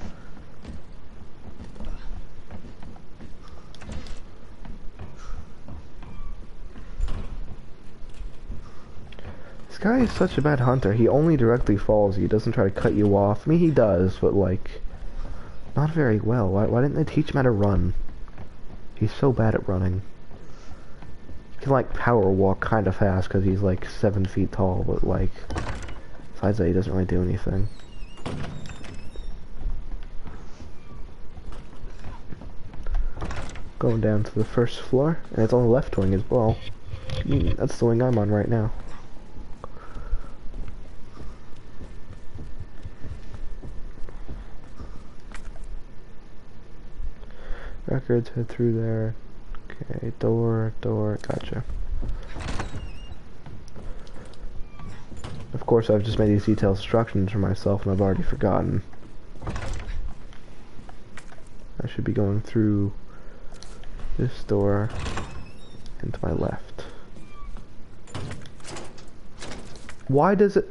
This guy is such a bad hunter. He only directly follows you. He doesn't try to cut you off. I mean, he does, but like... Not very well. Why didn't they teach him how to run? He's so bad at running. He can like power walk kind of fast because he's like 7 feet tall, but like besides that he doesn't really do anything. Going down to the first floor, and it's on the left wing as well. That's the wing I'm on right now. Records, head through there. Okay, door, gotcha. Of course, I've just made these detailed instructions for myself and I've already forgotten. I should be going through this door and to my left. Why does it...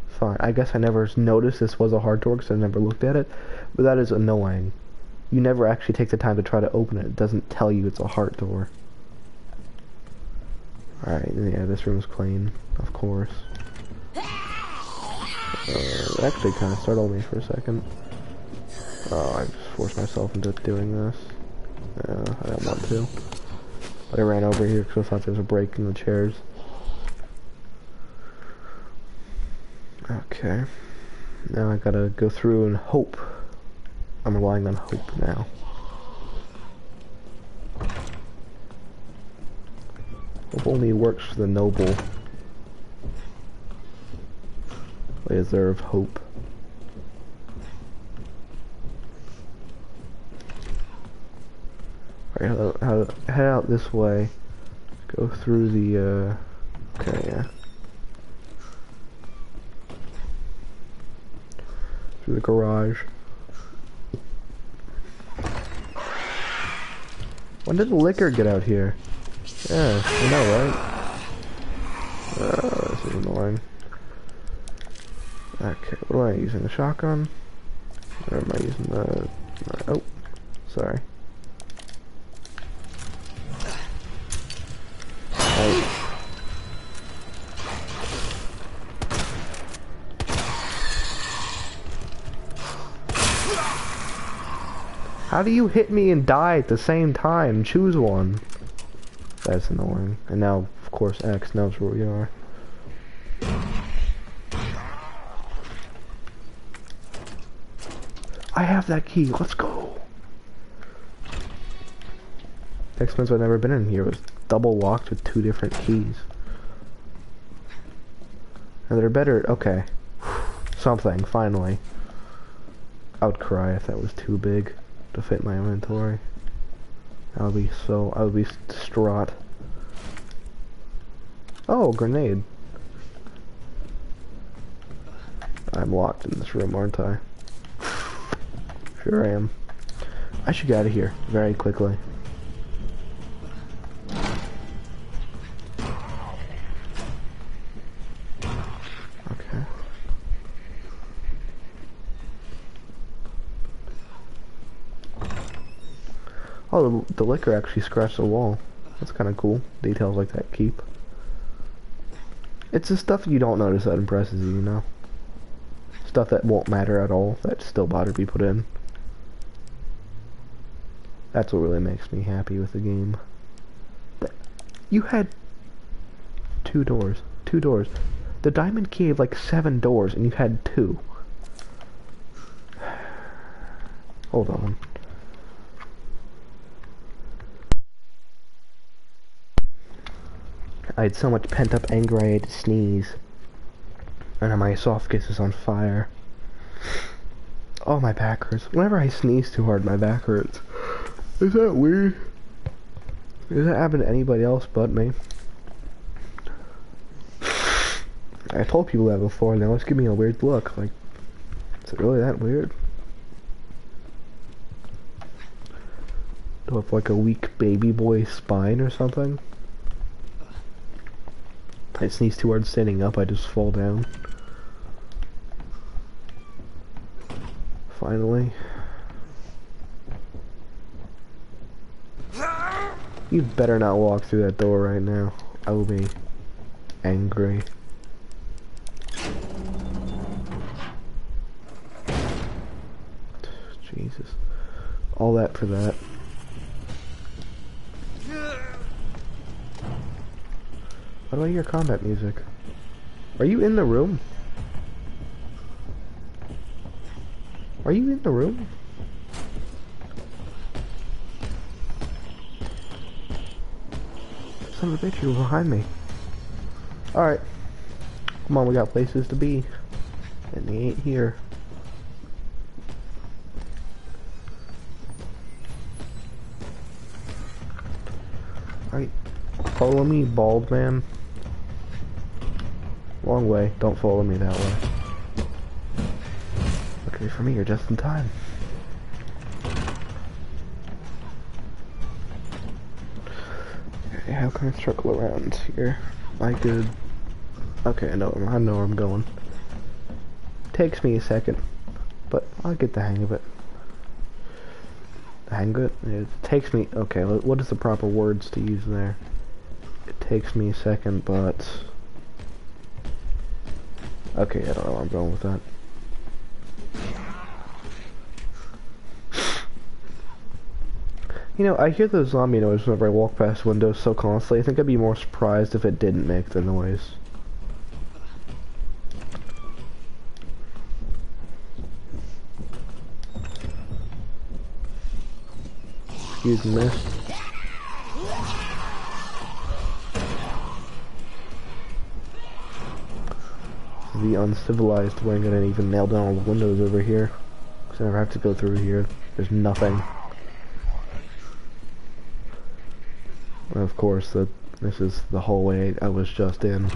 Fine, I guess I never noticed this was a hard door because I never looked at it, but that is annoying. You never actually take the time to try to open it. It doesn't tell you it's a heart door. Alright, yeah, this room's clean, of course. It actually kind of startled me for a second. Oh, I just forced myself into doing this. I don't want to. I ran over here because I thought there was a break in the chairs. Okay. Now I gotta go through and hope. I'm relying on hope now. Hope only works for the noble. They deserve hope. Alright, head out this way. Go through the, okay, yeah. Through the garage. When did the liquor get out here? Yeah, you know, right? Oh, this is annoying. Okay, what am I using? The shotgun? Or am I using the... Oh, sorry. Oh. How do you hit me and die at the same time? Choose one. That's annoying. And now, of course, X knows where we are. I have that key. Let's go. X means I've never been in here. It was double locked with 2 different keys. And they're better. Okay. Something, finally. I would cry if that was too big to fit my inventory. I would be distraught. Oh, grenade. I'm locked in this room, aren't I? Sure I am. I should get out of here very quickly. Okay. Oh, the liquor actually scratched the wall. That's kind of cool. Details like that keep. It's the stuff you don't notice that impresses you, you know? Stuff that won't matter at all, that still bother to be put in. That's what really makes me happy with the game. You had 2 doors. 2 doors. The diamond key had like 7 doors, and you had 2. Hold on. I had so much pent-up anger I had to sneeze. And now my esophagus is on fire. Oh, my back hurts. Whenever I sneeze too hard, my back hurts. Is that weird? Does that happen to anybody else but me? I told people that before, and they always give me a weird look. Like, is it really that weird? Do I have like a weak baby boy spine or something? If I sneeze too hard standing up, I just fall down. Finally. You better not walk through that door right now. I will be angry. Jesus. All that for that. What about your combat music? Are you in the room? Are you in the room? Son of a bitch, you were behind me. Alright. Come on, we got places to be. And they ain't here. Alright. Follow me, bald man. Wrong way. Don't follow me that way. Luckily for me, you're just in time. Okay, how can I circle around here? I could... Okay, I know where I'm going. Takes me a second, but I'll get the hang of it. The hang of it? It takes me... Okay, what is the proper words to use there? It takes me a second, but... Okay, I don't know where I'm going with that. You know, I hear those zombie noises whenever I walk past windows so constantly. I think I'd be more surprised if it didn't make the noise. Excuse me, miss. The uncivilized way I'm gonna even nail down all the windows over here. Because I never have to go through here. There's nothing. And of course, this is the hallway I was just in.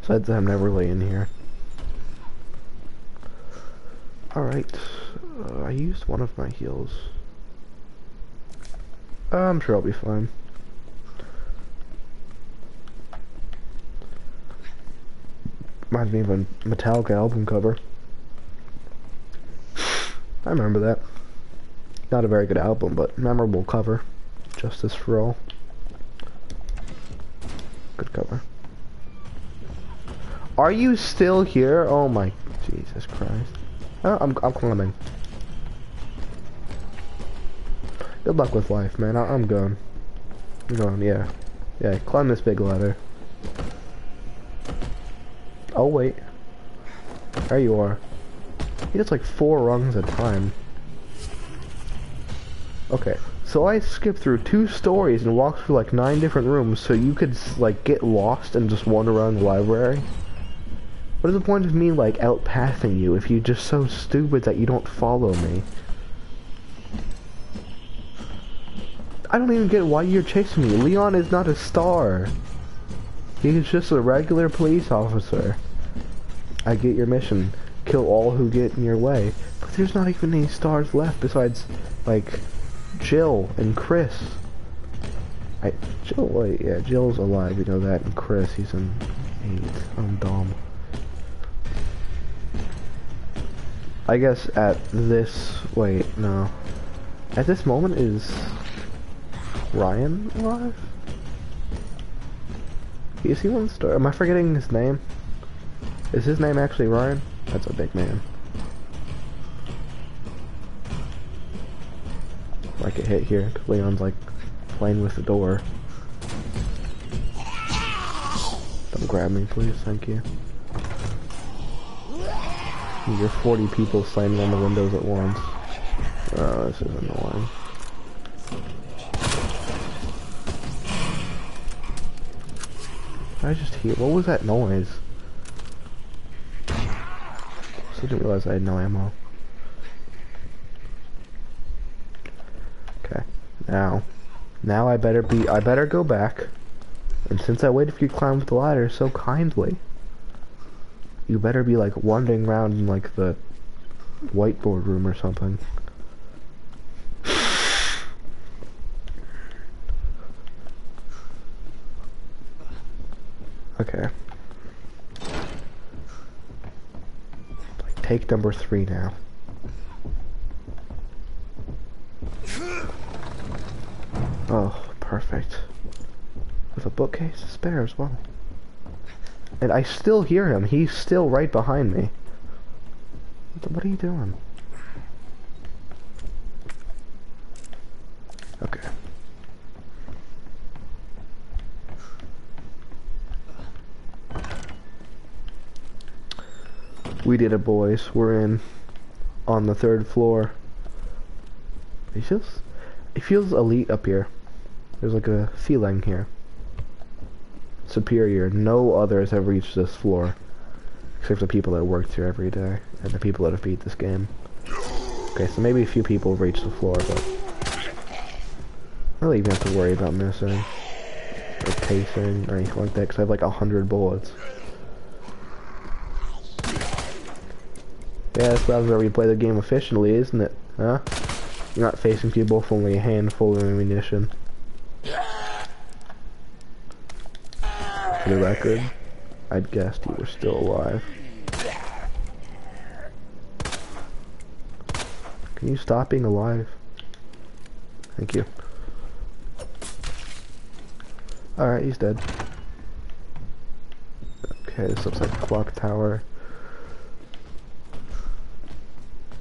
So I'm never really in here. Alright. I used one of my heals. I'm sure I'll be fine. Reminds me of a Metallica album cover. I remember that. Not a very good album, but memorable cover. Justice for All. Good cover. Are you still here? Oh my Jesus Christ. Oh, I'm climbing. Good luck with life, man. I'm going. I'm going, yeah. Yeah, climb this big ladder. Oh, wait. There you are. He gets like 4 rungs at a time. Okay, so I skipped through 2 stories and walked through like 9 different rooms so you could like get lost and just wander around the library. What is the point of me like outpassing you if you're just so stupid that you don't follow me? I don't even get why you're chasing me. Leon is not a star. He's just a regular police officer. I get your mission. Kill all who get in your way. But there's not even any stars left besides, like, Jill and Chris. Jill, wait, yeah, Jill's alive, we know that, and Chris, he's in 8. I'm dumb. I guess at this, wait, no. At this moment, is Ryan alive? Is he one star? Am I forgetting his name? Is his name actually Ryan? That's a big man. Might get hit here. Leon's like playing with the door. Don't grab me, please. Thank you. You're 40 people slamming on the windows at once. Oh, this is annoying. I just hear. What was that noise? I didn't realize I had no ammo. Okay. Now I better go back. And since I waited for you to climb up the ladder so kindly, you better be like wandering around in like the whiteboard room or something. Okay. Take number 3 now. Oh, perfect. With a bookcase to spare as well. And I still hear him. He's still right behind me. What are you doing? Okay. We did it, boys. We're in on the 3rd floor. It feels elite up here. There's like a feeling here. Superior. No others have reached this floor. Except the people that work here every day. And the people that have beat this game. Okay, so maybe a few people have reached the floor, but I don't even have to worry about missing. Or pacing or anything like that, because I have like 100 bullets. Yeah, that's where we play the game efficiently, isn't it? Huh? You're not facing people with only a handful of ammunition. For the record, I'd guessed you were still alive. Can you stop being alive? Thank you. Alright, he's dead. Okay, this looks like a clock tower.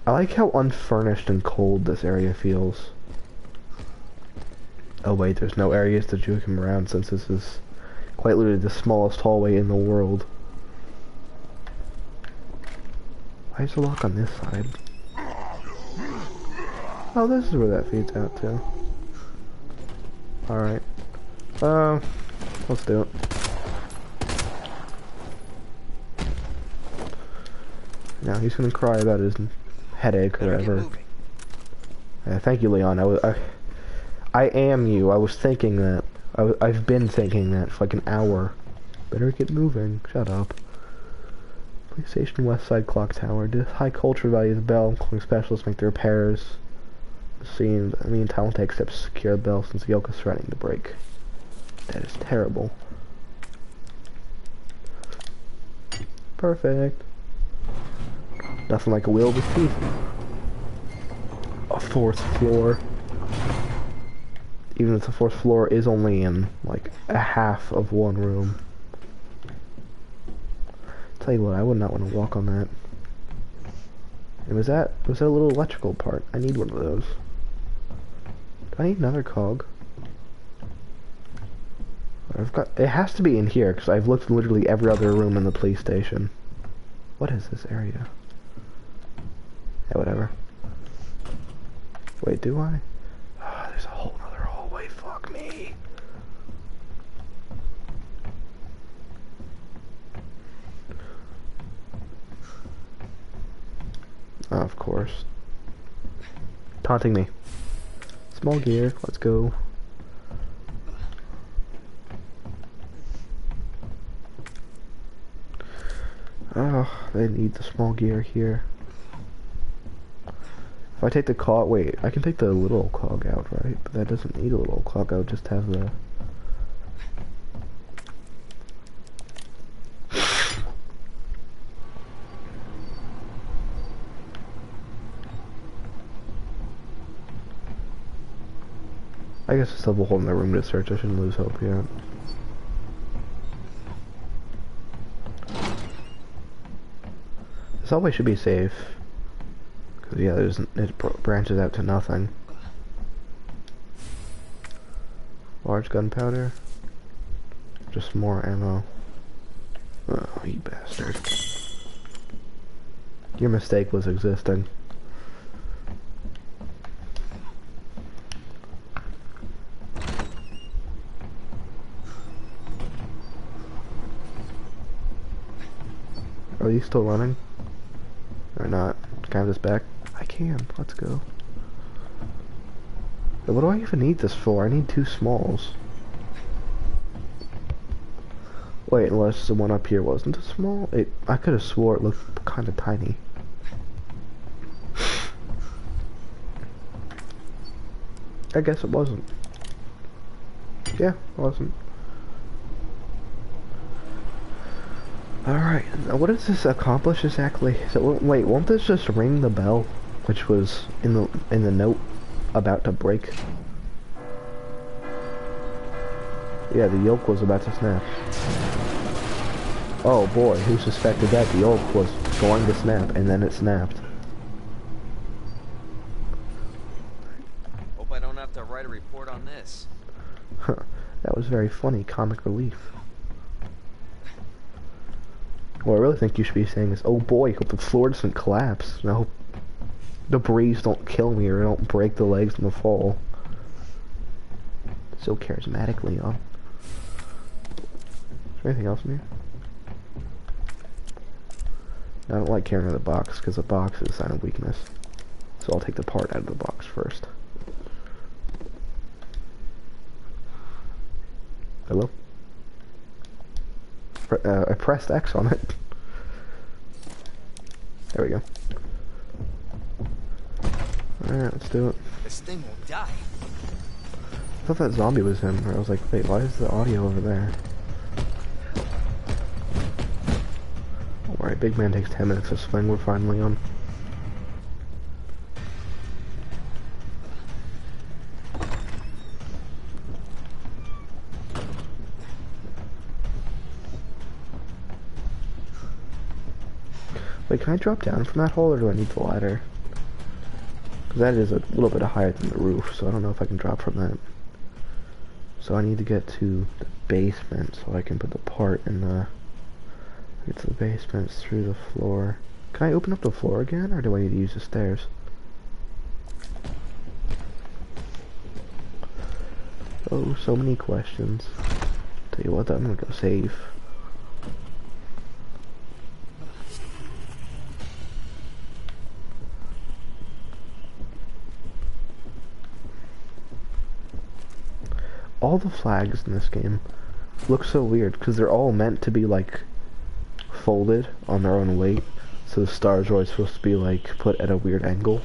I like how unfurnished and cold this area feels. Oh wait, there's no areas to juke him around since this is quite literally the smallest hallway in the world. Why is the lock on this side? Oh, this is where that feeds out to. Alright. Let's do it. Now he's gonna cry about his headache or whatever. Thank you, Leon. I am you. I was thinking that. I've been thinking that for like an hour. Better get moving. Shut up. Police Station West Side Clock Tower. Did high culture values bell. Calling specialists make the repairs. Seems. I mean, time will take steps to secure the bell since the yoke is threatening to break. That is terrible. Perfect. Nothing like a wheel with teeth. A fourth floor. Even if the fourth floor is only in like a half of one room. Tell you what, I would not want to walk on that. And was that a little electrical part? I need one of those. Do I need another cog? It has to be in here because I've looked in literally every other room in the police station. What is this area? Yeah, whatever. Wait, do I? Oh, there's a whole other hallway. Fuck me. Oh, of course. Taunting me. Small gear, let's go. Oh, they need the small gear here. If I take the cog, wait, I can take the little cog out, right? But that doesn't need a little cog, I would just have the... I guess I still have a hole in the room to search, I shouldn't lose hope yet. This hallway should be safe. Cause yeah, it branches out to nothing. Large gunpowder. Just more ammo. Oh, you bastard. Your mistake was existing. Are you still running? Or not? Can I have this back? I can. Let's go. But what do I even need this for? I need 2 smalls. Wait, unless the one up here wasn't a small? I could have swore it looked kind of tiny. I guess it wasn't. Yeah, it wasn't. Alright, what does this accomplish exactly? So, wait, won't this just ring the bell? Which was in the note about to break? Yeah, the yolk was about to snap. Oh boy, who suspected that? The yolk was going to snap, and then it snapped. Hope I don't have to write a report on this. Huh, that was very funny, comic relief. What I really think you should be saying is, oh boy, hope the floor doesn't collapse. And I hope the breeze don't kill me or don't break the legs in the fall. So charismatic, Leon. Is there anything else in here? I don't like carrying the box because the box is a sign of weakness. So I'll take the part out of the box first. Hello? I pressed X on it. There we go. Alright, let's do it. This thing won't die. I thought that zombie was him. I was like, wait, why is the audio over there? Alright, big man takes 10 minutes to swing. We're finally on. Wait, can I drop down from that hole, or do I need the ladder? Because that is a little bit higher than the roof, so I don't know if I can drop from that. So I need to get to the basement so I can put the part in the... Get to the basement through the floor. Can I open up the floor again, or do I need to use the stairs? Oh, so many questions. Tell you what, I'm gonna go save. All the flags in this game look so weird because they're all meant to be like folded on their own weight, so the stars are always supposed to be like put at a weird angle.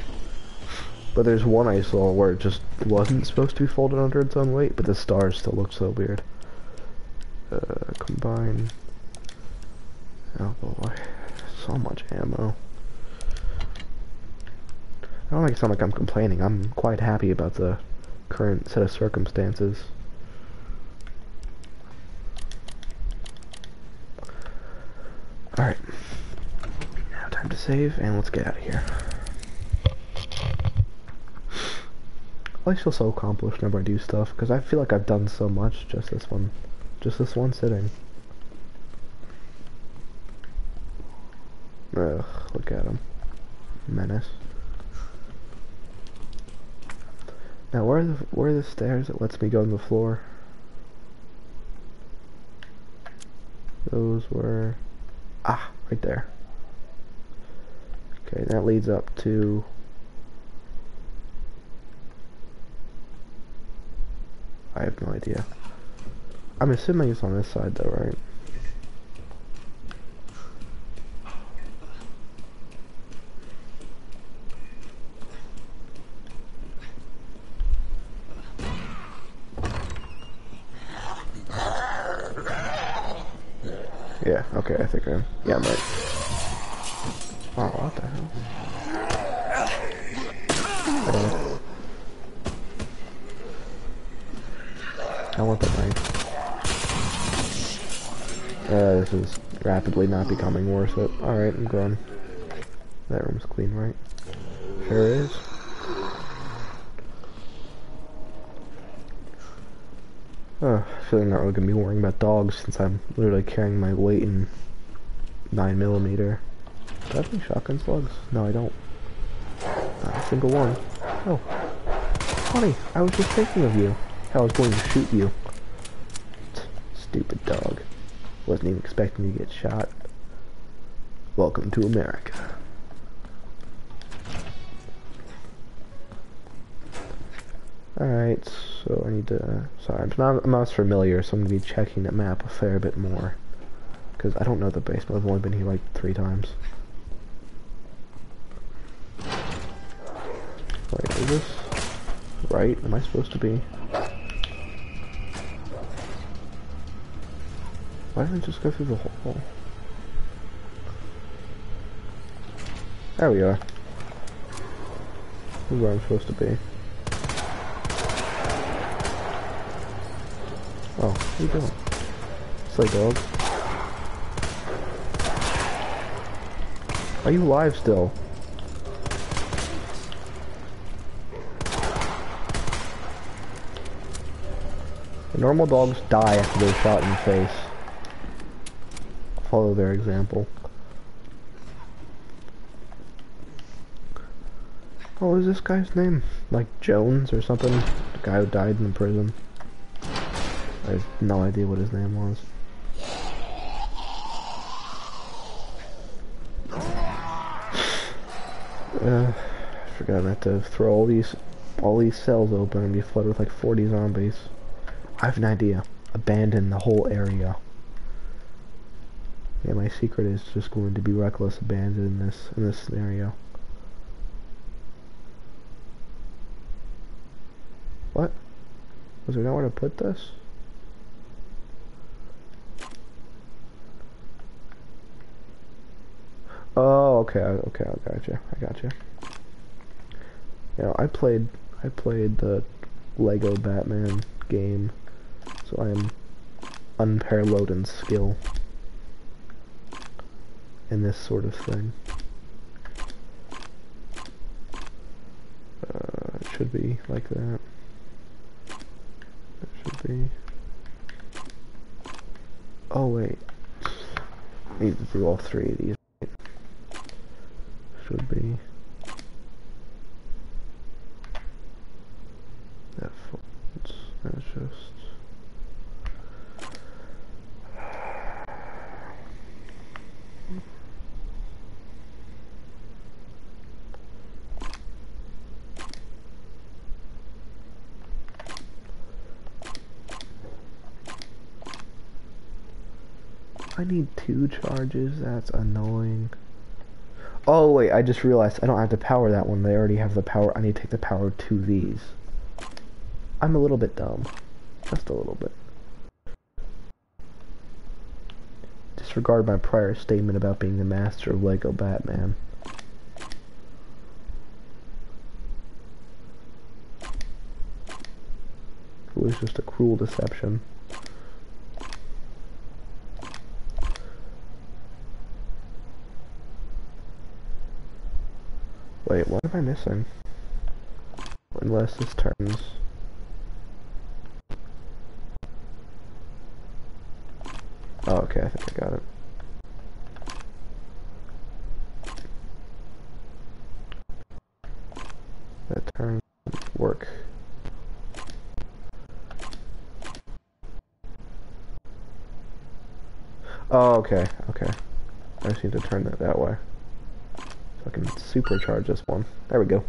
But there's one I saw where it just wasn't supposed to be folded under its own weight, but the stars still look so weird. Combine. Oh boy, so much ammo. I don't like to sound like I'm complaining. I'm quite happy about the current set of circumstances. Alright. Now time to save, and let's get out of here. I always feel so accomplished whenever I do stuff, because I feel like I've done so much just this one sitting. Ugh, look at him. Menace. Now where are the stairs that lets me go on the floor? Those were... Ah, right there. Okay, that leads up to... I have no idea. I'm assuming it's on this side though, right? Yeah, okay, I think I'm... Yeah, I'm right. Oh, what the hell? I want that knife. This is rapidly not becoming worth it. Alright, I'm grown. That room's clean, right? Sure is. I feel like I'm not really gonna be worrying about dogs since I'm literally carrying my weight in 9mm. Do I have any shotgun slugs? No, I don't. Not a single one. Oh. Honey, I was just thinking of you. I was going to shoot you. Stupid dog. Wasn't even expecting to get shot. Welcome to America. Alright, so I need to... Sorry, I'm not as familiar, so I'm going to be checking the map a fair bit more. Because I don't know the basement. I've only been here like 3 times. Wait, is this right? Am I supposed to be? Why didn't I just go through the hole? There we are. This is where I'm supposed to be. Oh, what are you doing? Slay dog. Are you alive still? The normal dogs die after they're shot in the face. Follow their example. Oh, what is this guy's name? Like Jones or something? The guy who died in the prison. I have no idea what his name was. I forgot I have to throw all these cells open and be flooded with like 40 zombies. I have an idea. Abandon the whole area. Yeah, my secret is just going to be reckless abandon in this scenario. What? Was there nowhere to put this? Oh, okay, okay, I got you. You know, I played the Lego Batman game, so I am unparalleled in skill in this sort of thing. It should be like that. It should be. Oh wait, I need to do all 3 of these. Should be. That folds. That's just. I need 2 charges. That's annoying. Oh wait, I just realized I don't have to power that one. They already have the power. I need to take the power to these. I'm a little bit dumb. Just a little bit. disregard my prior statement about being the master of Lego Batman. It was just a cruel deception. Wait, what am I missing? Unless this turns... Oh, okay, I think I got it. That turn work. Oh, okay, okay. I just need to turn it that way. So I can supercharge this one. There we go.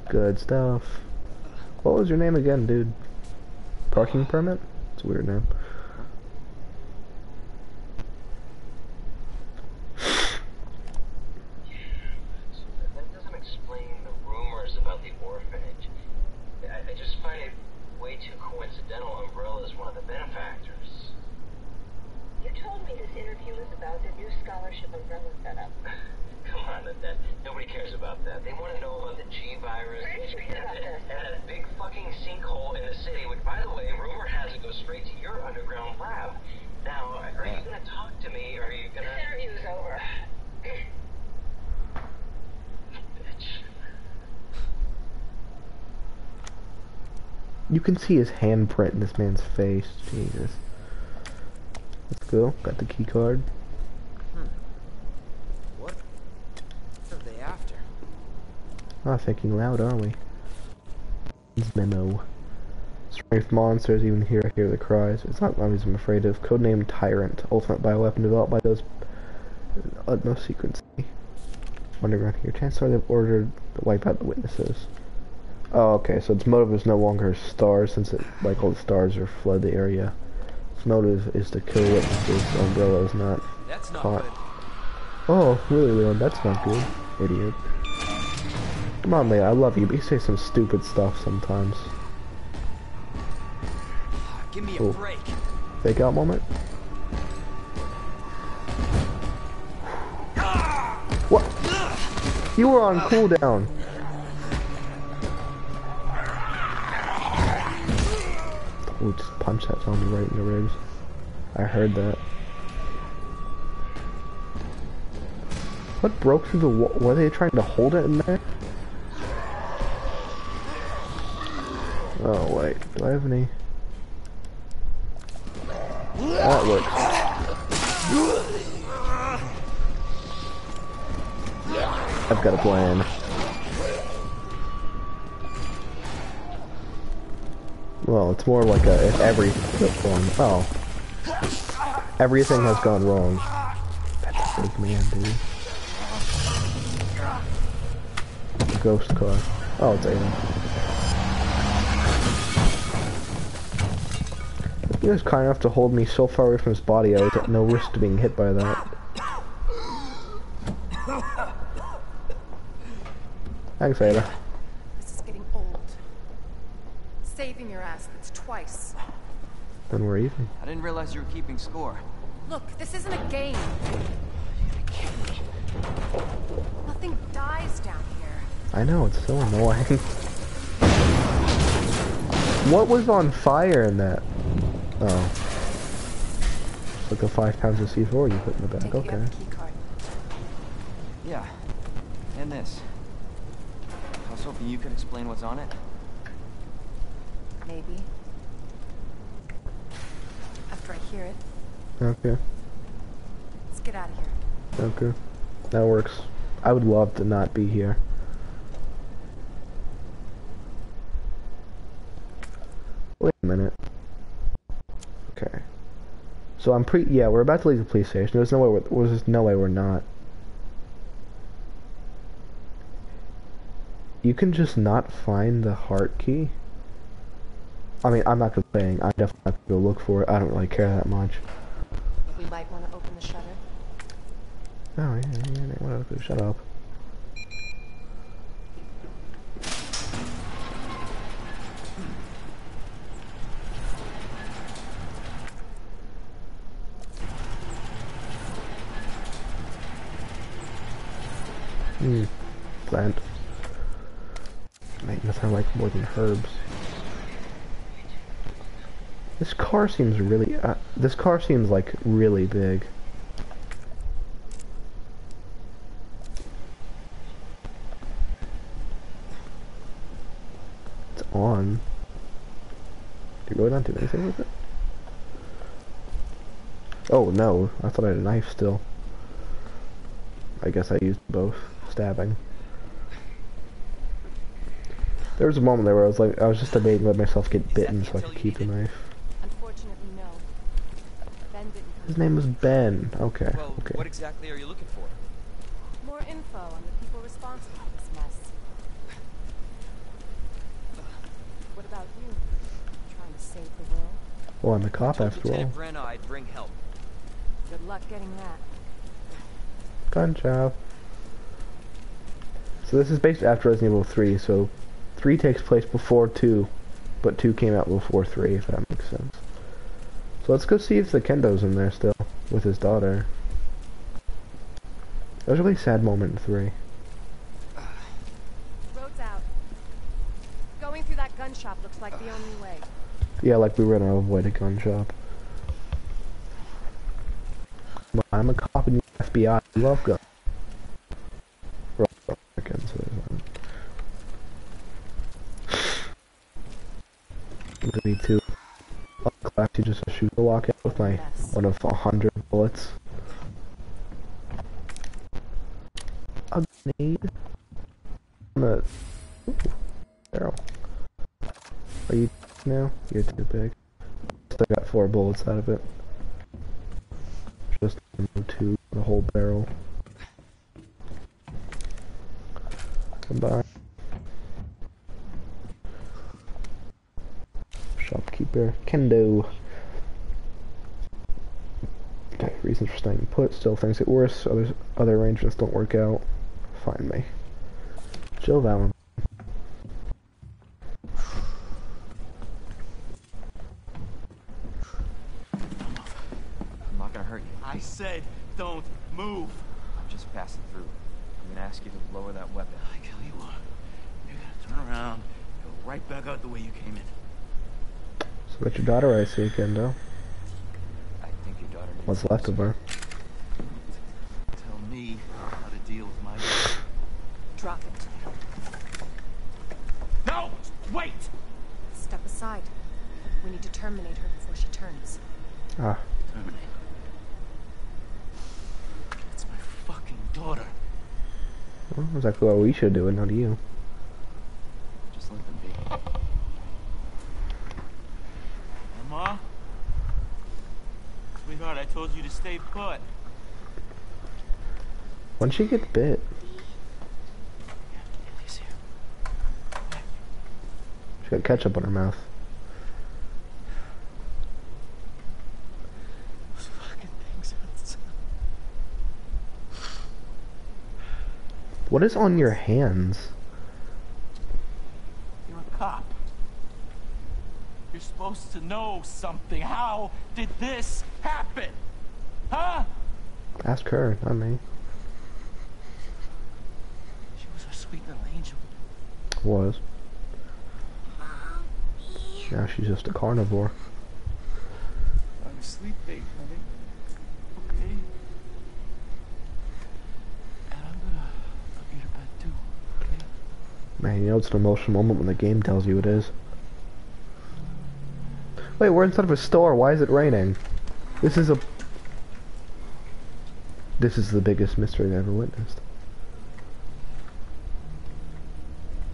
Good stuff. What was your name again, dude? Parking permit? It's a weird name. That doesn't explain the rumors about the orphanage. I just find it way too coincidental Umbrella is one of the benefactors. You told me this interview was about the new scholarship Umbrella set up. Come on, that nobody cares about that. They want to know about the G virus Where did you read about this? and a big fucking sinkhole in the city, which, by the way, rumor has it goes straight to your underground lab. Now, are you gonna talk to me, or are you gonna... This interview's over. Bitch. You can see his handprint in this man's face. Jesus. Let's go. Got the key card. What are they after? Not thinking loud, are we? His memo. Strength monsters, even here I hear the cries. It's not zombies I'm afraid of. Codename Tyrant. Ultimate bioweapon developed by those utmost secrecy. Underground here. Chances are they've ordered to wipe out the witnesses. Oh, okay, so its motive is no longer stars, since it, like all the stars are flood the area. Its motive is to kill witnesses, so Umbrella is not That's not caught. good. Oh, really, Leon? That's not good. Idiot. Come on, Leon, I love you, but you say some stupid stuff sometimes. Give me a Cool. break. Fake out moment? What? You were on cooldown. Ooh, just punch that zombie right in the ribs. I heard that. What broke through the wall? Were they trying to hold it in there? Oh wait, do I have any? That works. I've got a plan. Well, it's more like a if everything goes wrong. Oh. Everything has gone wrong. That's a big man, dude. Ghost car. Oh, it's Aiden. He was kind enough to hold me so far away from his body, I was at no risk to being hit by that. Thanks, Ada. This is getting old. Saving your ass, that's twice. Then we're even. I didn't realize you were keeping score. Look, this isn't a game. Nothing dies down here. I know, it's so annoying. What was on fire in that? Oh. It's like the 5 pounds of C4 you put in the bag, Take it, you okay. have the key card. Yeah. And this. I was hoping you could explain what's on it. Maybe. After I hear it. Okay, Let's get out of here. okay. That works. I would love to not be here. Wait a minute. Okay. So I'm yeah, we're about to leave the police station. There's no way there's no way we're not. You can just not find the heart key? I mean, I'm not complaining. I'm definitely not gonna go look for it. I don't really care that much. We might want to open the shutter. Oh, yeah, whatever. Shut up. Plant. Making it sound like more than herbs. This car seems really, this car seems like really big. It's on. Do you really not do anything with it? Oh no, I thought I had a knife still. I guess I used both. Stabbing. There was a moment there where I was like, I was just debating to let myself get bitten so I could keep the knife. Unfortunately, no. Ben didn't come. His name was Ben. Okay, Well, okay. what exactly are you looking for? More info on the people responsible for this mess. What about you? Trying to save the world? Well, I'm a cop Told after all. Lieutenant Brenna I'd bring help. Good luck getting that. Gun job. So this is based after Resident Evil 3, so 3 takes place before 2, but 2 came out before 3, if that makes sense. So let's go see if the Kendo's in there still, with his daughter. That was a really sad moment in 3. Road's out. Going through that gun shop looks like the only way. Yeah, like we were gonna avoid a gun shop. Well, I'm a cop in the FBI, I love guns. We're all Americans, so there's that. Maybe 2. Class, you just shoot the walkout with my one of 100 bullets. A grenade. I'm a barrel. Are you now? You're too big. Still got 4 bullets out of it. Just 2, the whole barrel. Come by. Shopkeeper. Kendo. Okay, reasons for staying put. Still things get worse. Other arrangements don't work out. Find me. Jill Valentine. I'm not gonna hurt you. I said, don't move. I'm just passing through. I'm gonna ask you to lower that weapon. I tell you what, you're gonna turn around, go right back out the way you came in. So that's your daughter I see, Kendo. I think your daughter needs What's left of her? Tell me how to deal with my... Drop it. No! Wait! Step aside. We need to terminate her before she turns. Ah. Terminate. It's my fucking daughter. Well, exactly what we should do and not you. Just let them be. Mama? Sweetheart, I told you to stay put. When'd she get bit? He's here. She got ketchup on her mouth. Those fucking things outside. What is on your hands? You're a cop. You're supposed to know something. How did this happen? Huh? Ask her, not me. She was a sweet little angel. Was. Now she's just a carnivore. I'm asleep, babe, honey. Okay? And I'm gonna put you to bed too, okay? Man, you know it's an emotional moment when the game tells you it is. Wait, we're inside of a store. Why is it raining? This is the biggest mystery I've ever witnessed.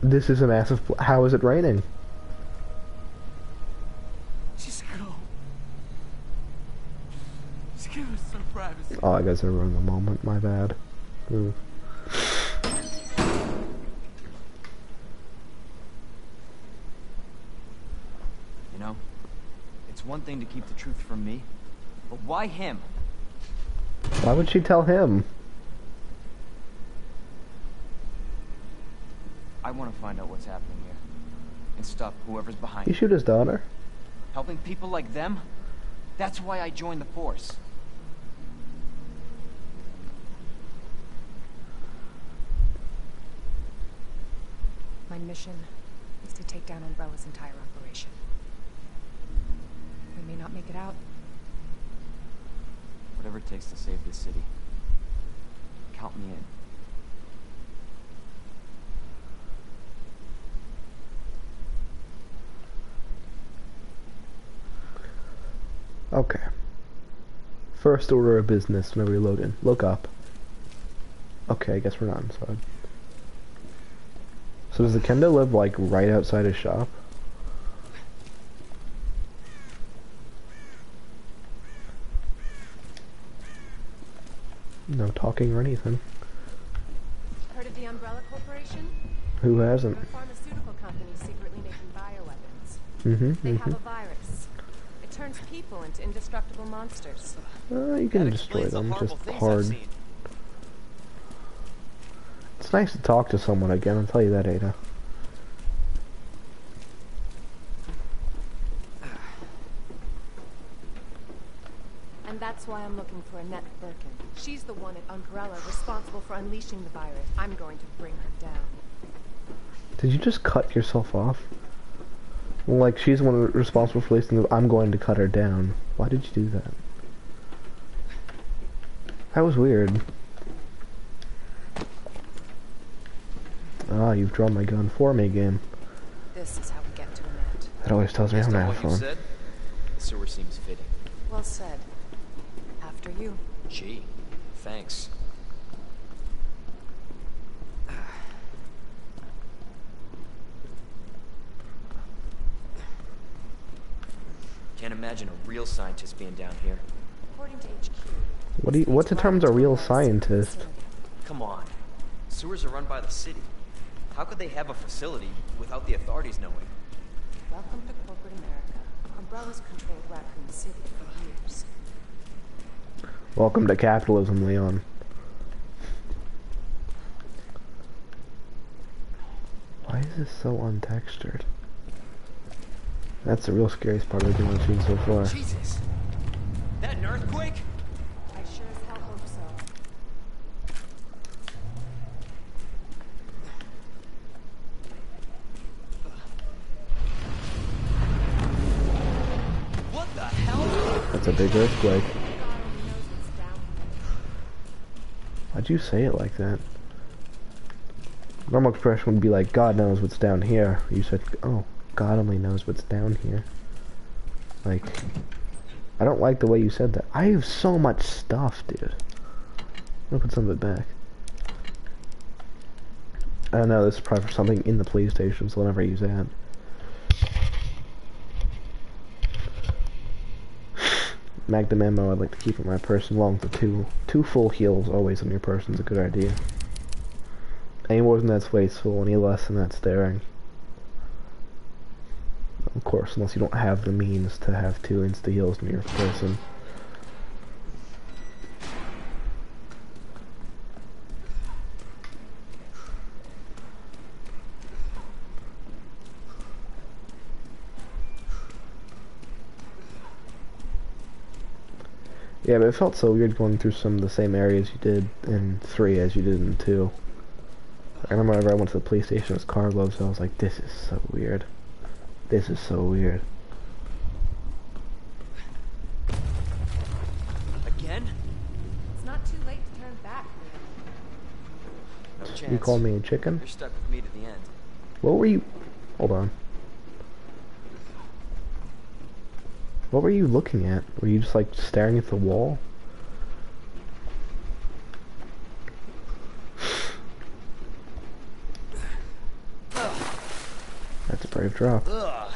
This is a massive... How is it raining? Just go. Just give us some privacy. Oh, I guess I ruined the moment. My bad. Ooh. You know, it's one thing to keep the truth from me, but why him? Why would she tell him? I want to find out what's happening here and stop whoever's behind He it. shoot his daughter. Helping people like them? That's why I joined the force. mission is to take down Umbrella's entire operation. We may not make it out. Whatever it takes to save this city. Count me in. Okay. First order of business whenever you're loading. Look up. Okay, I guess we're not inside. So does the kendo live like right outside his shop? No talking or anything. Heard of the Umbrella Corporation? Who hasn't? They're a pharmaceutical company secretly making bioweapons. Mm-hmm. They have a virus. It turns people into indestructible monsters. You can destroy them, just hard. It's nice to talk to someone again, I'll tell you that, Ada. And that's why I'm looking for Annette Birkin. She's the one at Umbrella responsible for unleashing the virus. I'm going to bring her down. Did you just cut yourself off? Well, like, she's the one responsible for releasing the... I'm going to cut her down. Why did you do that? That was weird. Ah, you've drawn my gun for me, game. This is how we get to Annette. That always tells me I'm gonna have fun. Said, the sewer seems fitting. Well said. After you. Gee, thanks. Can't imagine a real scientist being down here. According to HQ. What determines a real scientist? Come on. Sewers are run by the city. How could they have a facility without the authorities knowing? Welcome to corporate America. Umbrella's controlled Raccoon City for years. Welcome to capitalism, Leon. Why is this so untextured? That's the real scariest part of the game I've seen so far. Jesus! That an earthquake? I sure as hell hope so. What the hell? That's a big earthquake. God only knows what's down here. Why'd you say it like that? Normal expression would be like, God knows what's down here. You said, oh, God only knows what's down here. Like, I don't like the way you said that. I have so much stuff, dude. I'm gonna put some of it back. I don't know, this is probably for something in the PlayStation, so I'll never use that. Magnum ammo, I'd like to keep in my person along with two full heals always on your person is a good idea. Any more than that's wasteful, any less than that's daring. Of course, unless you don't have the means to have 2 insta heals in your person. Yeah, but it felt so weird going through some of the same areas you did in 3 as you did in 2. I remember whenever I went to the police station as Carlos, I was like, this is so weird. This is so weird. Again? It's not too late to turn back, No chance. You called me a chicken? You're stuck with me to the end. What were you... Hold on. What were you looking at? Were you just like staring at the wall? That's a brave drop. Ugh.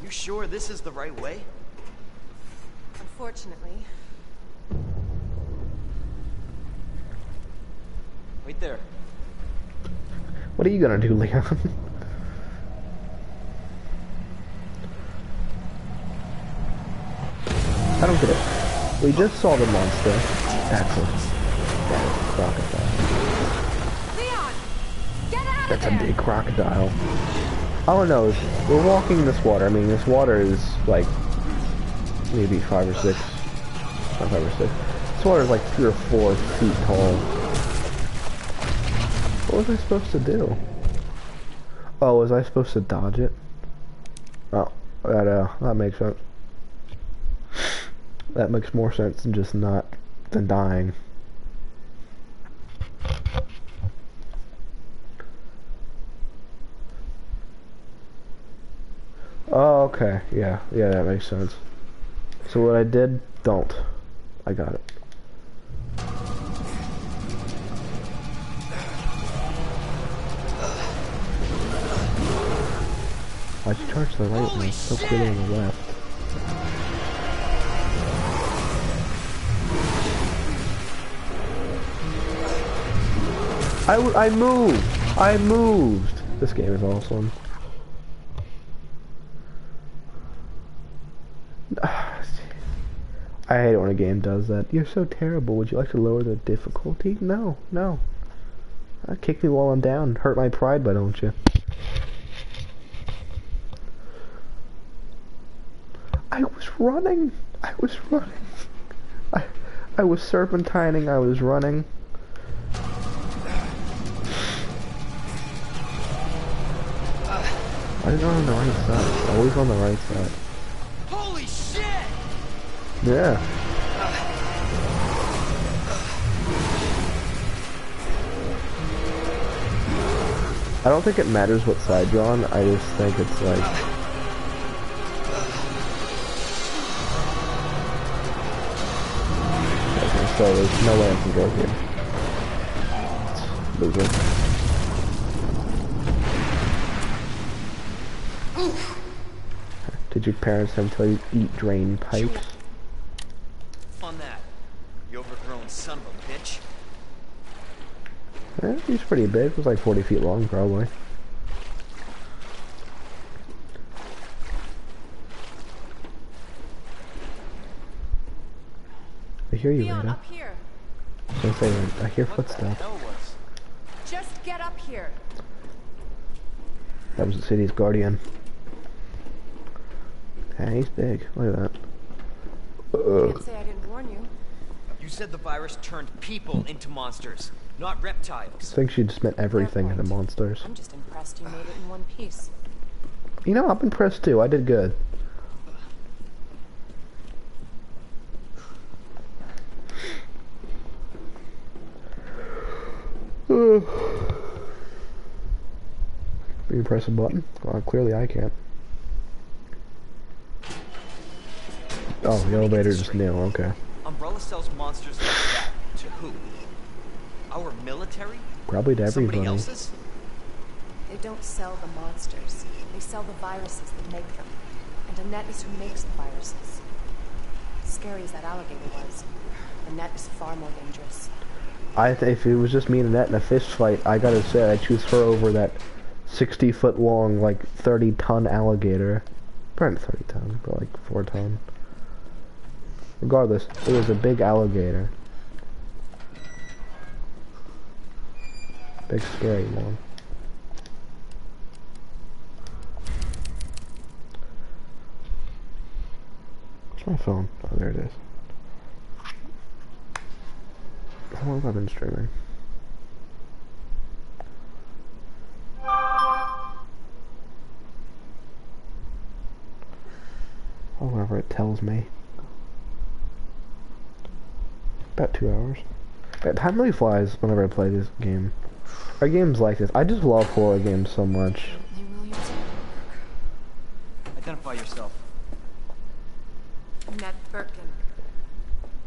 You sure this is the right way? Unfortunately. Wait there. What are you gonna do, Leon? I don't get it. We just saw the monster. That's a crocodile. Leon! Get out of That's there! a big crocodile. All I know is we're walking in this water. I mean, this water is like maybe 5 or 6. Not 5 or 6. This water is like 3 or 4 feet tall. What was I supposed to do? Oh, was I supposed to dodge it? Oh, that makes sense. That makes more sense than just than dying. Oh, okay. Yeah, that makes sense. So what I did, don't. I got it. Why'd you charge the right one? It's so clearly on the left. I moved! I moved! This game is awesome. I hate it when a game does that. You're so terrible. Would you like to lower the difficulty? No. Kick me while I'm down. Hurt my pride, why don't you? I was running. I was serpentining. I was running. I was on the right side. Always on the right side. Holy shit! Yeah. I don't think it matters what side you're on. I just think it's like... Okay, so there's no way I can go here. Loser. Did your parents ever tell you to eat drain pipes? On that, you overgrown son of a bitch. Eh, he's pretty big. It was like 40 feet long, probably. I hear you, Leon, Rita. up here. I was gonna say, I hear footsteps. Just get up here. That was the city's guardian. Hey, he's big. Look at that. Can't say I didn't warn you. You said the virus turned people into monsters, not reptiles. I think she just meant everything into monsters. I'm just impressed you made it in one piece. You know, I'm impressed too. I did good. Can you press a button? Well, clearly I can't. Oh, the elevator just nailed. Okay. Umbrella sells monsters like that to who? Our military? Probably to Somebody everybody. else's? They don't sell the monsters. They sell the viruses that make them. And Annette is who makes the viruses. Scary as that alligator was, Annette is far more dangerous. If it was just me and Annette in a fist fight, I gotta say I'd choose her over that 60-foot long, like 30-ton alligator. Probably not 30 ton, but like 4 ton. Regardless, it was a big alligator. Big scary one. Where's my phone? Oh, there it is. How long have I been streaming? Oh, whatever it tells me. About 2 hours. But time really flies whenever I play this game. Our games like this. I just love horror games so much. Identify yourself. Annette Birkin.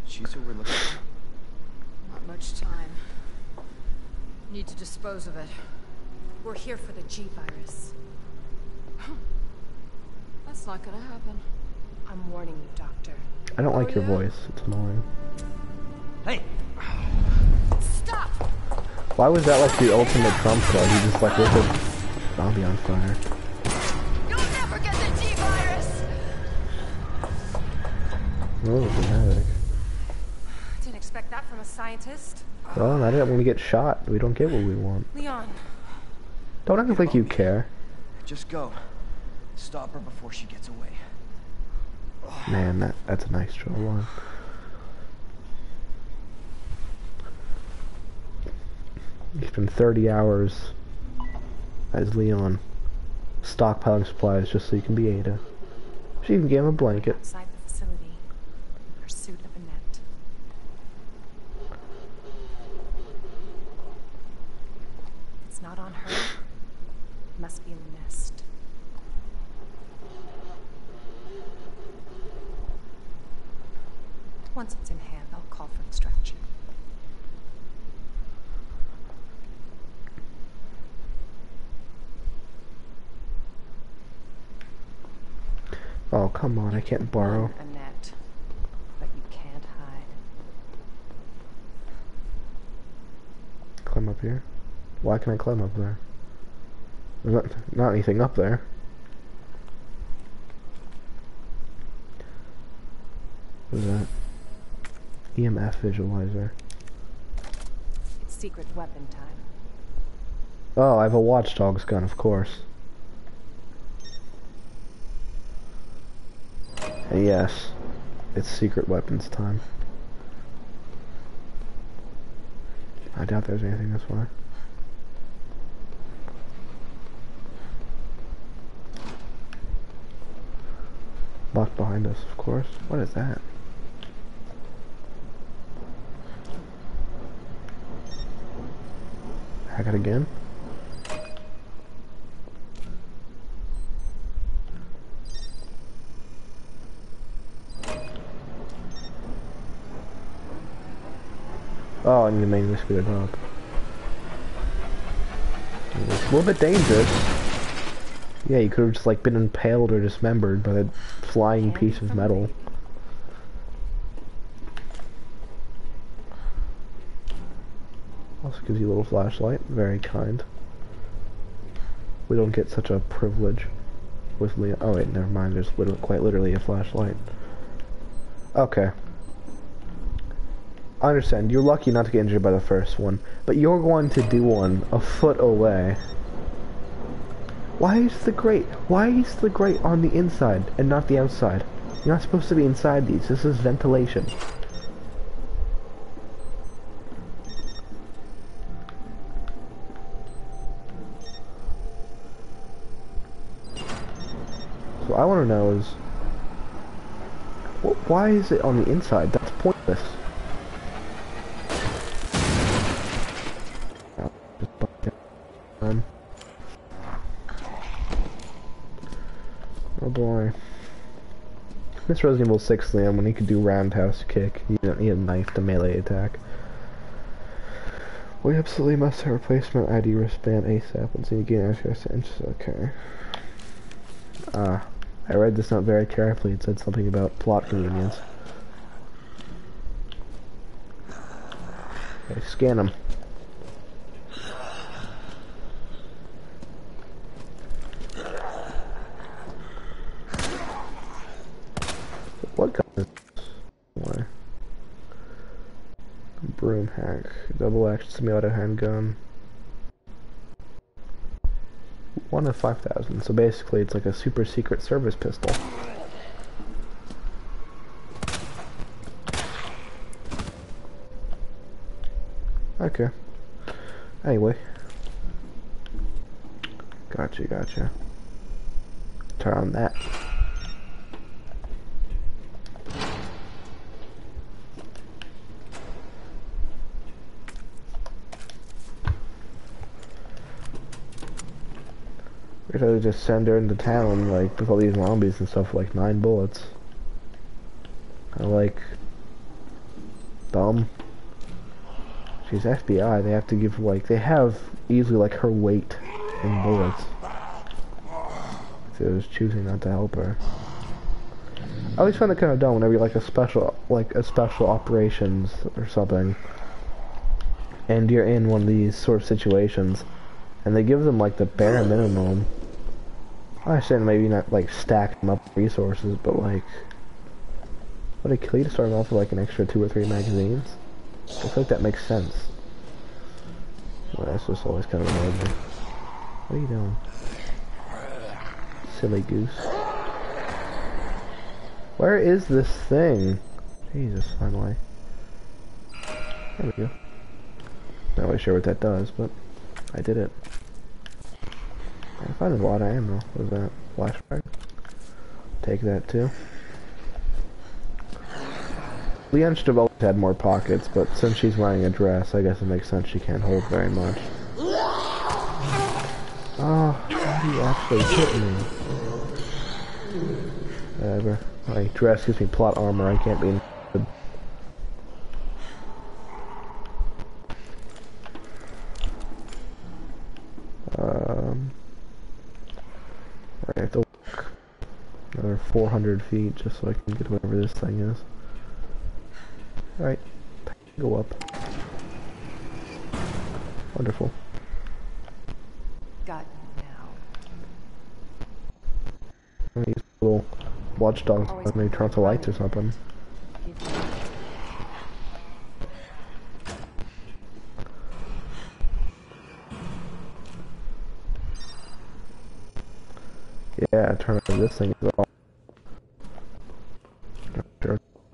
She's who we're looking for. Not much time. Need to dispose of it. We're here for the G virus. That's not gonna happen. I'm warning you, Doctor. I don't like your yeah? voice. It's annoying. Hey! Stop! Why was that like the ultimate Trump card? He just like lit a zombie on fire. You'll never get the G virus! Oh, dramatic. Didn't expect that from a scientist. Well, I didn't want to get shot. We don't get what we want. Leon. Don't act like you care. Just go. Stop her before she gets away. Man, that's a nice draw line. It's been 30 hours as Leon. stockpiling supplies just so you can be Ada. She even gave him a blanket. Outside the facility, in pursuit of Annette. It's not on her. It must be in the nest. Once it's in hand, I'll call for extraction. Oh, come on, I can't borrow. Annette, but you can't hide. Climb up here? Why can I climb up there? There's not anything up there. What is that? EMF visualizer. It's secret weapon time. Oh, I have a watchdog's gun, of course. And yes, it's secret weapons time. I doubt there's anything this way. Locked behind us, of course. What is that? Hack it again? Oh, and you made me speed it up. It's a little bit dangerous. Yeah, you could have just like been impaled or dismembered by that flying piece of metal. Also gives you a little flashlight. Very kind. We don't get such a privilege with Leon. Oh wait, never mind. There's quite literally a flashlight. Okay. I understand. You're lucky not to get injured by the first one, but you're going to do one a foot away. Why is the grate? Why is the grate on the inside and not the outside? You're not supposed to be inside these. This is ventilation. So I want to know is, why is it on the inside? That's pointless. Oh boy. This Resident Evil 6 Liam, when he could do roundhouse kick, you don't need a knife to melee attack. We absolutely must have replacement ID wristband ASAP once you gain access to inches. Okay. I read this note very carefully. It said something about plot convenience. Okay, scan him. What gun is this? Why? Broom hack. Double action semi-auto handgun. 1 of 5,000. So basically it's like a super secret service pistol. Okay. Anyway. Gotcha. Turn on that. We're gonna just send her into town, like, with all these zombies and stuff, like 9 bullets. Kinda like, dumb. She's FBI, they have to give, like, they have easily, like, her weight in bullets. So I was choosing not to help her. I always find that kind of dumb whenever you're, like, a special operations or something. And you're in one of these sort of situations. And they give them, like, the bare minimum. I understand maybe not, like, stack them up with resources, but, like, would it kill you to start off with, like, an extra 2 or 3 magazines? I feel like that makes sense. Well, that's just always kind of annoyed me. What are you doing? Silly goose. Where is this thing? Jesus, finally. There we go. Not really sure what that does, but I did it. I found a lot of ammo. Was that flashback? Take that too. Leon should have always had more pockets, but since she's wearing a dress, I guess it makes sense she can't hold very much. Oh, how do you actually hit me? Whatever. My dress gives me plot armor, I can't be... I have to walk another 400 feet just so I can get whatever this thing is. Alright, go up. Wonderful. Got you now. I'm gonna use a little watchdog so maybe turn off the lights or something. Yeah, turn on this thing is off.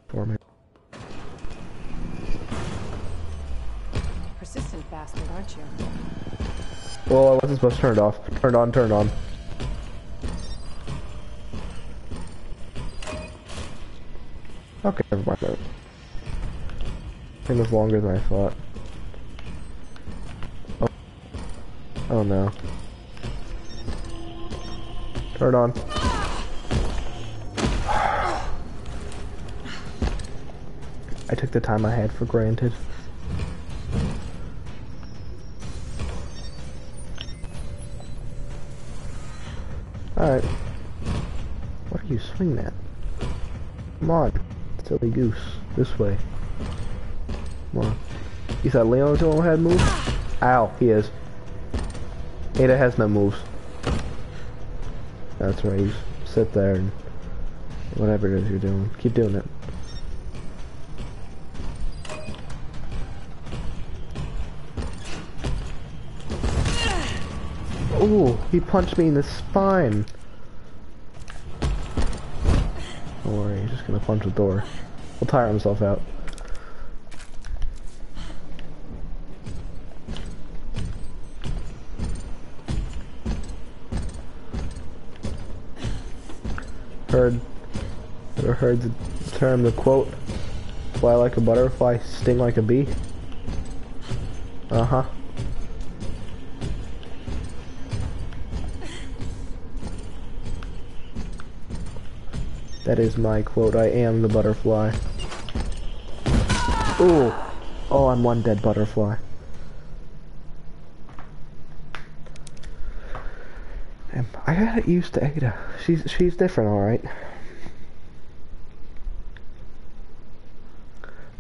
For me. Persistent bastard, aren't you? Well, I wasn't supposed to turn it off. Turn it on, turn it on. Okay, never mind that. I think it was longer than I thought. Oh, oh no. Turn it on. I took the time I had for granted. Alright. What are you swinging at? Come on. Silly goose. This way. Come on. You thought Leon was the one who had moves? Ow, he is. Ada has no moves. That's right, you sit there and whatever it is you're doing. Keep doing it. Ooh, he punched me in the spine. Don't worry, he's just gonna punch the door. He'll tire himself out. Ever heard the term, the quote, fly like a butterfly, sting like a bee? Uh-huh. That is my quote. I am the butterfly. Ooh. Oh, I'm one dead butterfly. I gotta get used to Ada. She's different, alright.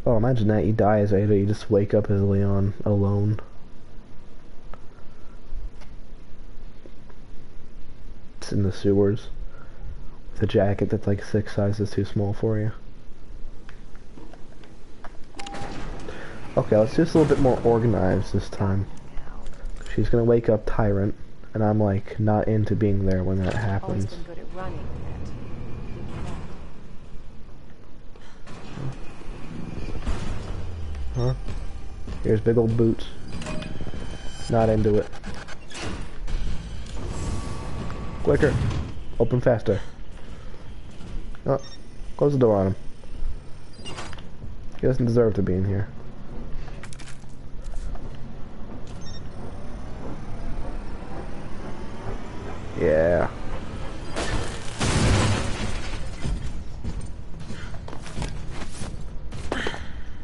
Oh, imagine that. You die as Ada, you just wake up as Leon alone. It's in the sewers. With a jacket that's like 6 sizes too small for you. Okay, let's do this a little bit more organized this time. She's gonna wake up Tyrant, and I'm like not into being there when that happens. Always been good at running, Huh? Here's big old boots. Not into it. Quicker. Open faster. Oh, close the door on him. He doesn't deserve to be in here. Yeah.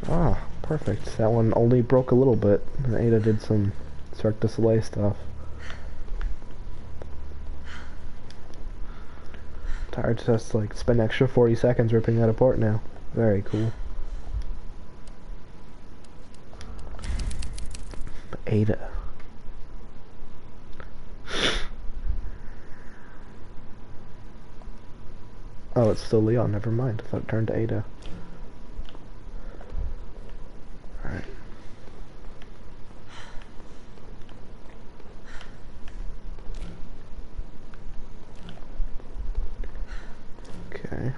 Ah, perfect. That one only broke a little bit. And Ada did some Cirque du Soleil stuff. Tired to just like spend an extra 40 seconds ripping that apart now. Very cool. But Ada. Oh, it's still Leon, never mind. I thought it turned to Ada. Alright. Okay.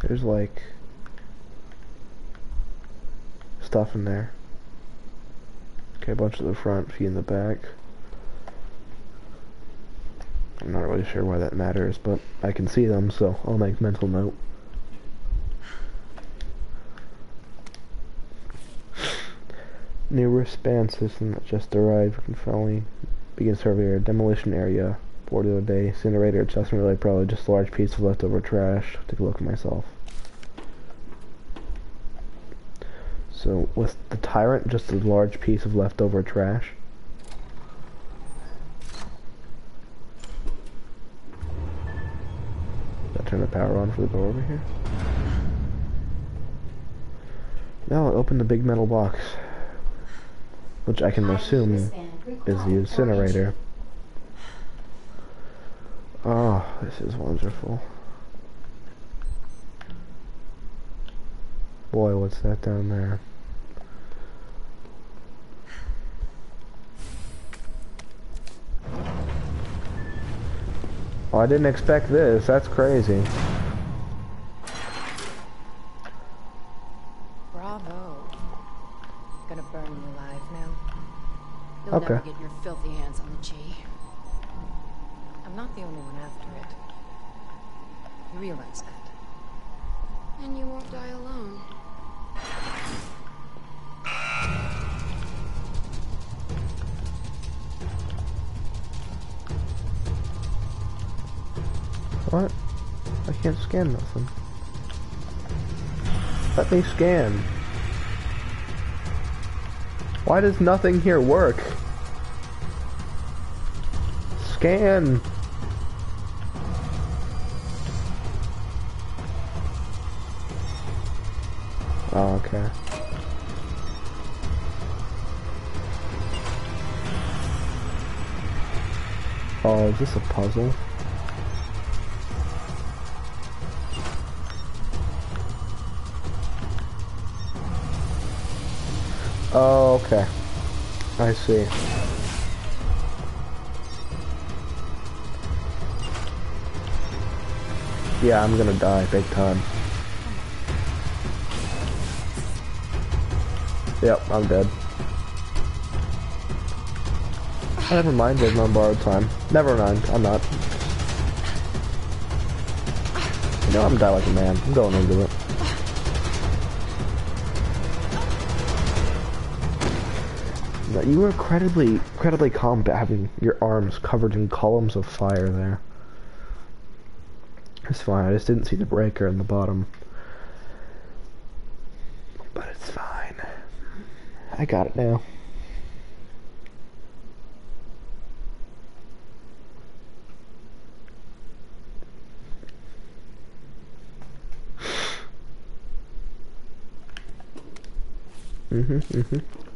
There's like stuff in there. Okay, a bunch of the front, few in the back. I'm not really sure why that matters, but I can see them, so I'll make mental note. New wristband system that just arrived. We can finally begin survey demolition area. Board of the day. Incinerator adjustment relay, probably just a large piece of leftover trash. Take a look at myself. So, was the Tyrant just a large piece of leftover trash? Did I turn the power on for the door over here? Now I'll open the big metal box, which I can assume is the incinerator. Oh, this is wonderful. Boy, what's that down there? Oh, I didn't expect this. That's crazy. Bravo. Gonna burn you alive now. You'll Okay. never get your filthy hands on the G. I'm not the only one after it. You realize that. And you won't die alone. What? I can't scan nothing. Let me scan. Why does nothing here work? Scan. Oh, okay. Oh, is this a puzzle? Oh, okay. I see. Yeah, I'm gonna die big time. Yep, I'm dead. Oh, never mind, there's no borrowed time. Never mind, I'm not. You know, I'm gonna die like a man. I'm going into it. No, you were incredibly calm, having your arms covered in columns of fire there. It's fine, I just didn't see the breaker in the bottom. But it's fine. I got it now.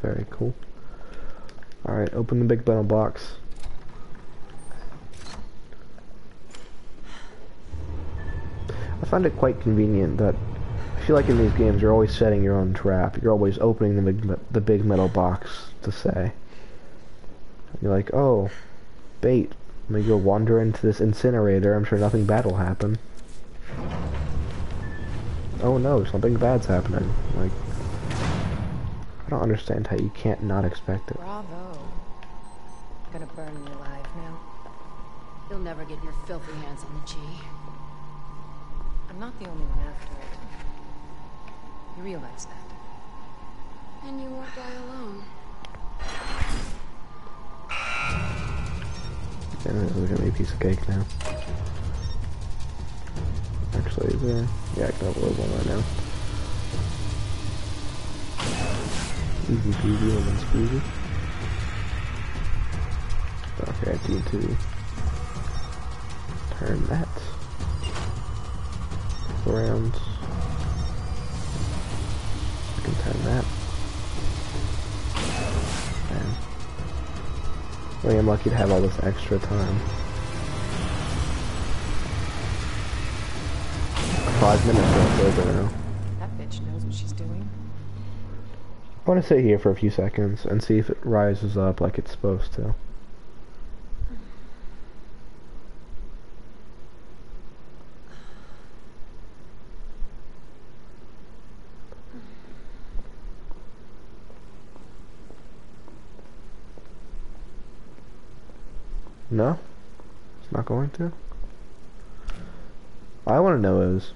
Very cool. Alright, open the big metal box. I find it quite convenient that I feel like in these games you're always setting your own trap. You're always opening the big metal box to say. You're like, oh, bait. Let me go wander into this incinerator. I'm sure nothing bad will happen. Oh no, something bad's happening. Like, I don't understand how you can't not expect it. Bravo. Gonna burn you alive now. You'll never get your filthy hands on the G. I'm not the only one after it. You realize that. And you won't die alone. And this is gonna be a piece of cake now. Actually, is there? Yeah, I can upload one right now. Easy peasy, lemon squeezy. Okay, I need to turn that around. I can turn that. And really, I'm lucky to have all this extra time. 5 minutes left over now. That bitch knows what she's doing. I want to sit here for a few seconds and see if it rises up like it's supposed to. No? It's not going to? All I want to know is,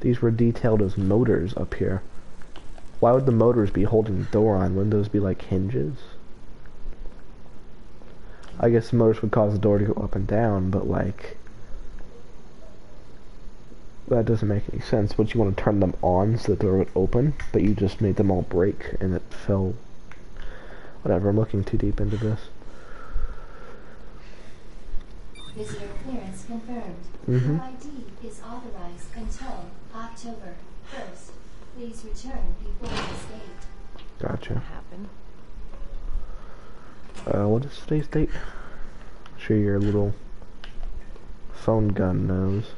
these were detailed as motors up here. Why would the motors be holding the door on? Wouldn't those be like hinges? I guess the motors would cause the door to go up and down, but like, that doesn't make any sense. Would you want to turn them on so the door would open, but you just made them all break and it fell? Whatever, I'm looking too deep into this. Visitor clearance confirmed. Mm-hmm. Your ID is authorized until October 1st. Please return before this date. Gotcha. Happen. What is today's date? Sure, your little phone gun knows.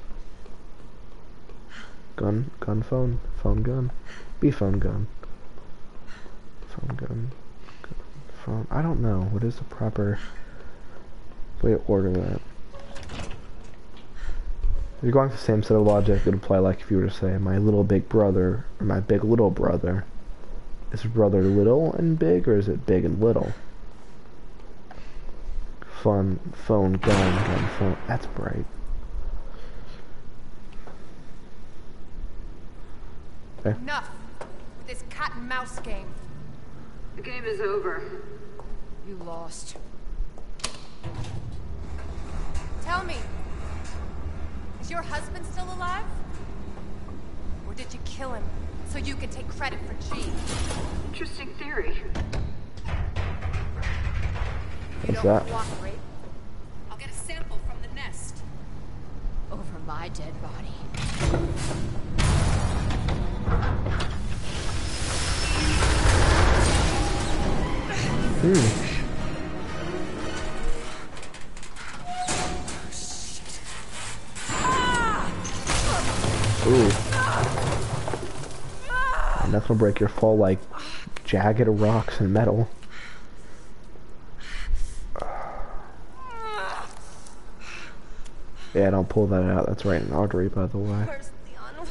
Gun phone gun. Be phone gun. Phone gun. Phone. I don't know. What is the proper way to order that? If you're going with the same set of logic, it would apply like if you were to say my little big brother or my big little brother. Is brother little and big, or is it big and little? Phone, gun, phone. That's bright. Okay. Enough with this cat and mouse game. The game is over. You lost. Tell me, is your husband still alive? Or did you kill him so you can take credit for G? Interesting theory. You What's don't that? cooperate, I'll get a sample from the nest. Over my dead body. Ooh. And that's gonna break your fall like jagged rocks and metal. Yeah, don't pull that out. That's right in an artery, by the way. Where's Leon?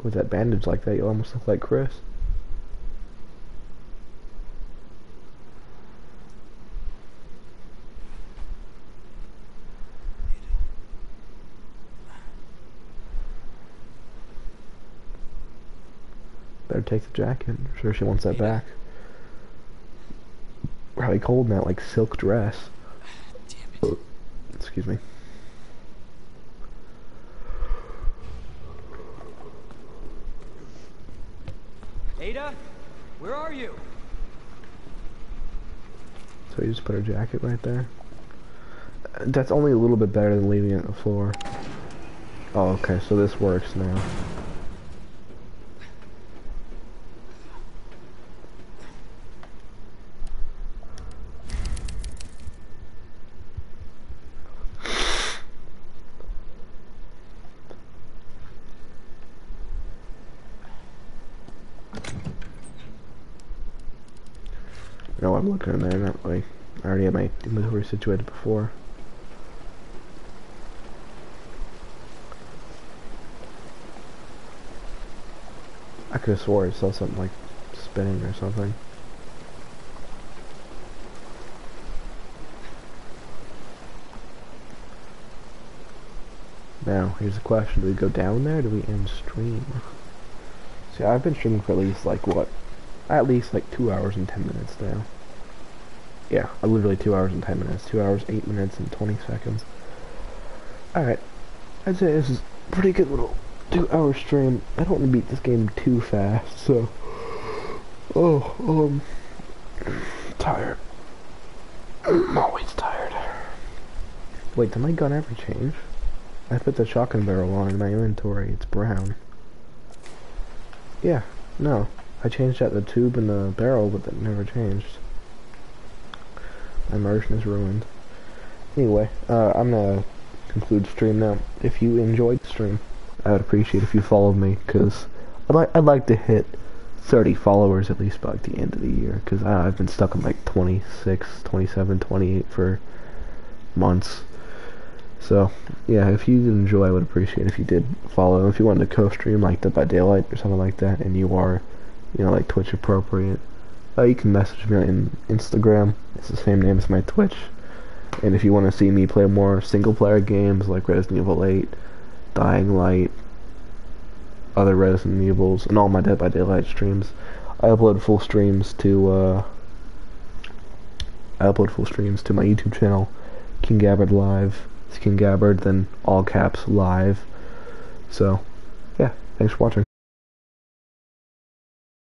With that bandage like that, you almost look like Chris. Better take the jacket. I'm sure she wants that back. Probably cold in that like silk dress. Damn it. Excuse me. Ada, where are you? So you just put her jacket right there. That's only a little bit better than leaving it on the floor. Oh, okay, so this works now. No, I'm looking in there, not like I already had my inventory situated before. I could have swore I saw something like spinning or something. Now, here's the question. Do we go down there or do we end stream? See, I've been streaming for at least like what? At least like 2 hours and 10 minutes now. Yeah, literally 2 hours and 10 minutes. 2 hours, 8 minutes, and 20 seconds. Alright. I'd say this is a pretty good little 2-hour stream. I don't want to beat this game too fast, so... Oh, tired. I'm always tired. Wait, did my gun ever change? I put the shotgun barrel on in my inventory. It's brown. Yeah, no. I changed out the tube and the barrel, but that never changed. My immersion is ruined. Anyway, I'm gonna conclude stream now. If you enjoyed the stream, I would appreciate if you followed me, because I'd like to hit 30 followers at least by like the end of the year, because I've been stuck on like 26, 27, 28 for months. So yeah, if you enjoy, I would appreciate if you did follow. If you wanted to co-stream like Dead by Daylight or something like that, and you are, you know, like Twitch appropriate, you can message me on Instagram. It's the same name as my Twitch. And if you want to see me play more single-player games like Resident Evil 8, Dying Light, other Resident Evils, and all my Dead by Daylight streams, I upload full streams to my YouTube channel, King Gabbard Live. It's King Gabbard, then all caps live. So, yeah, thanks for watching.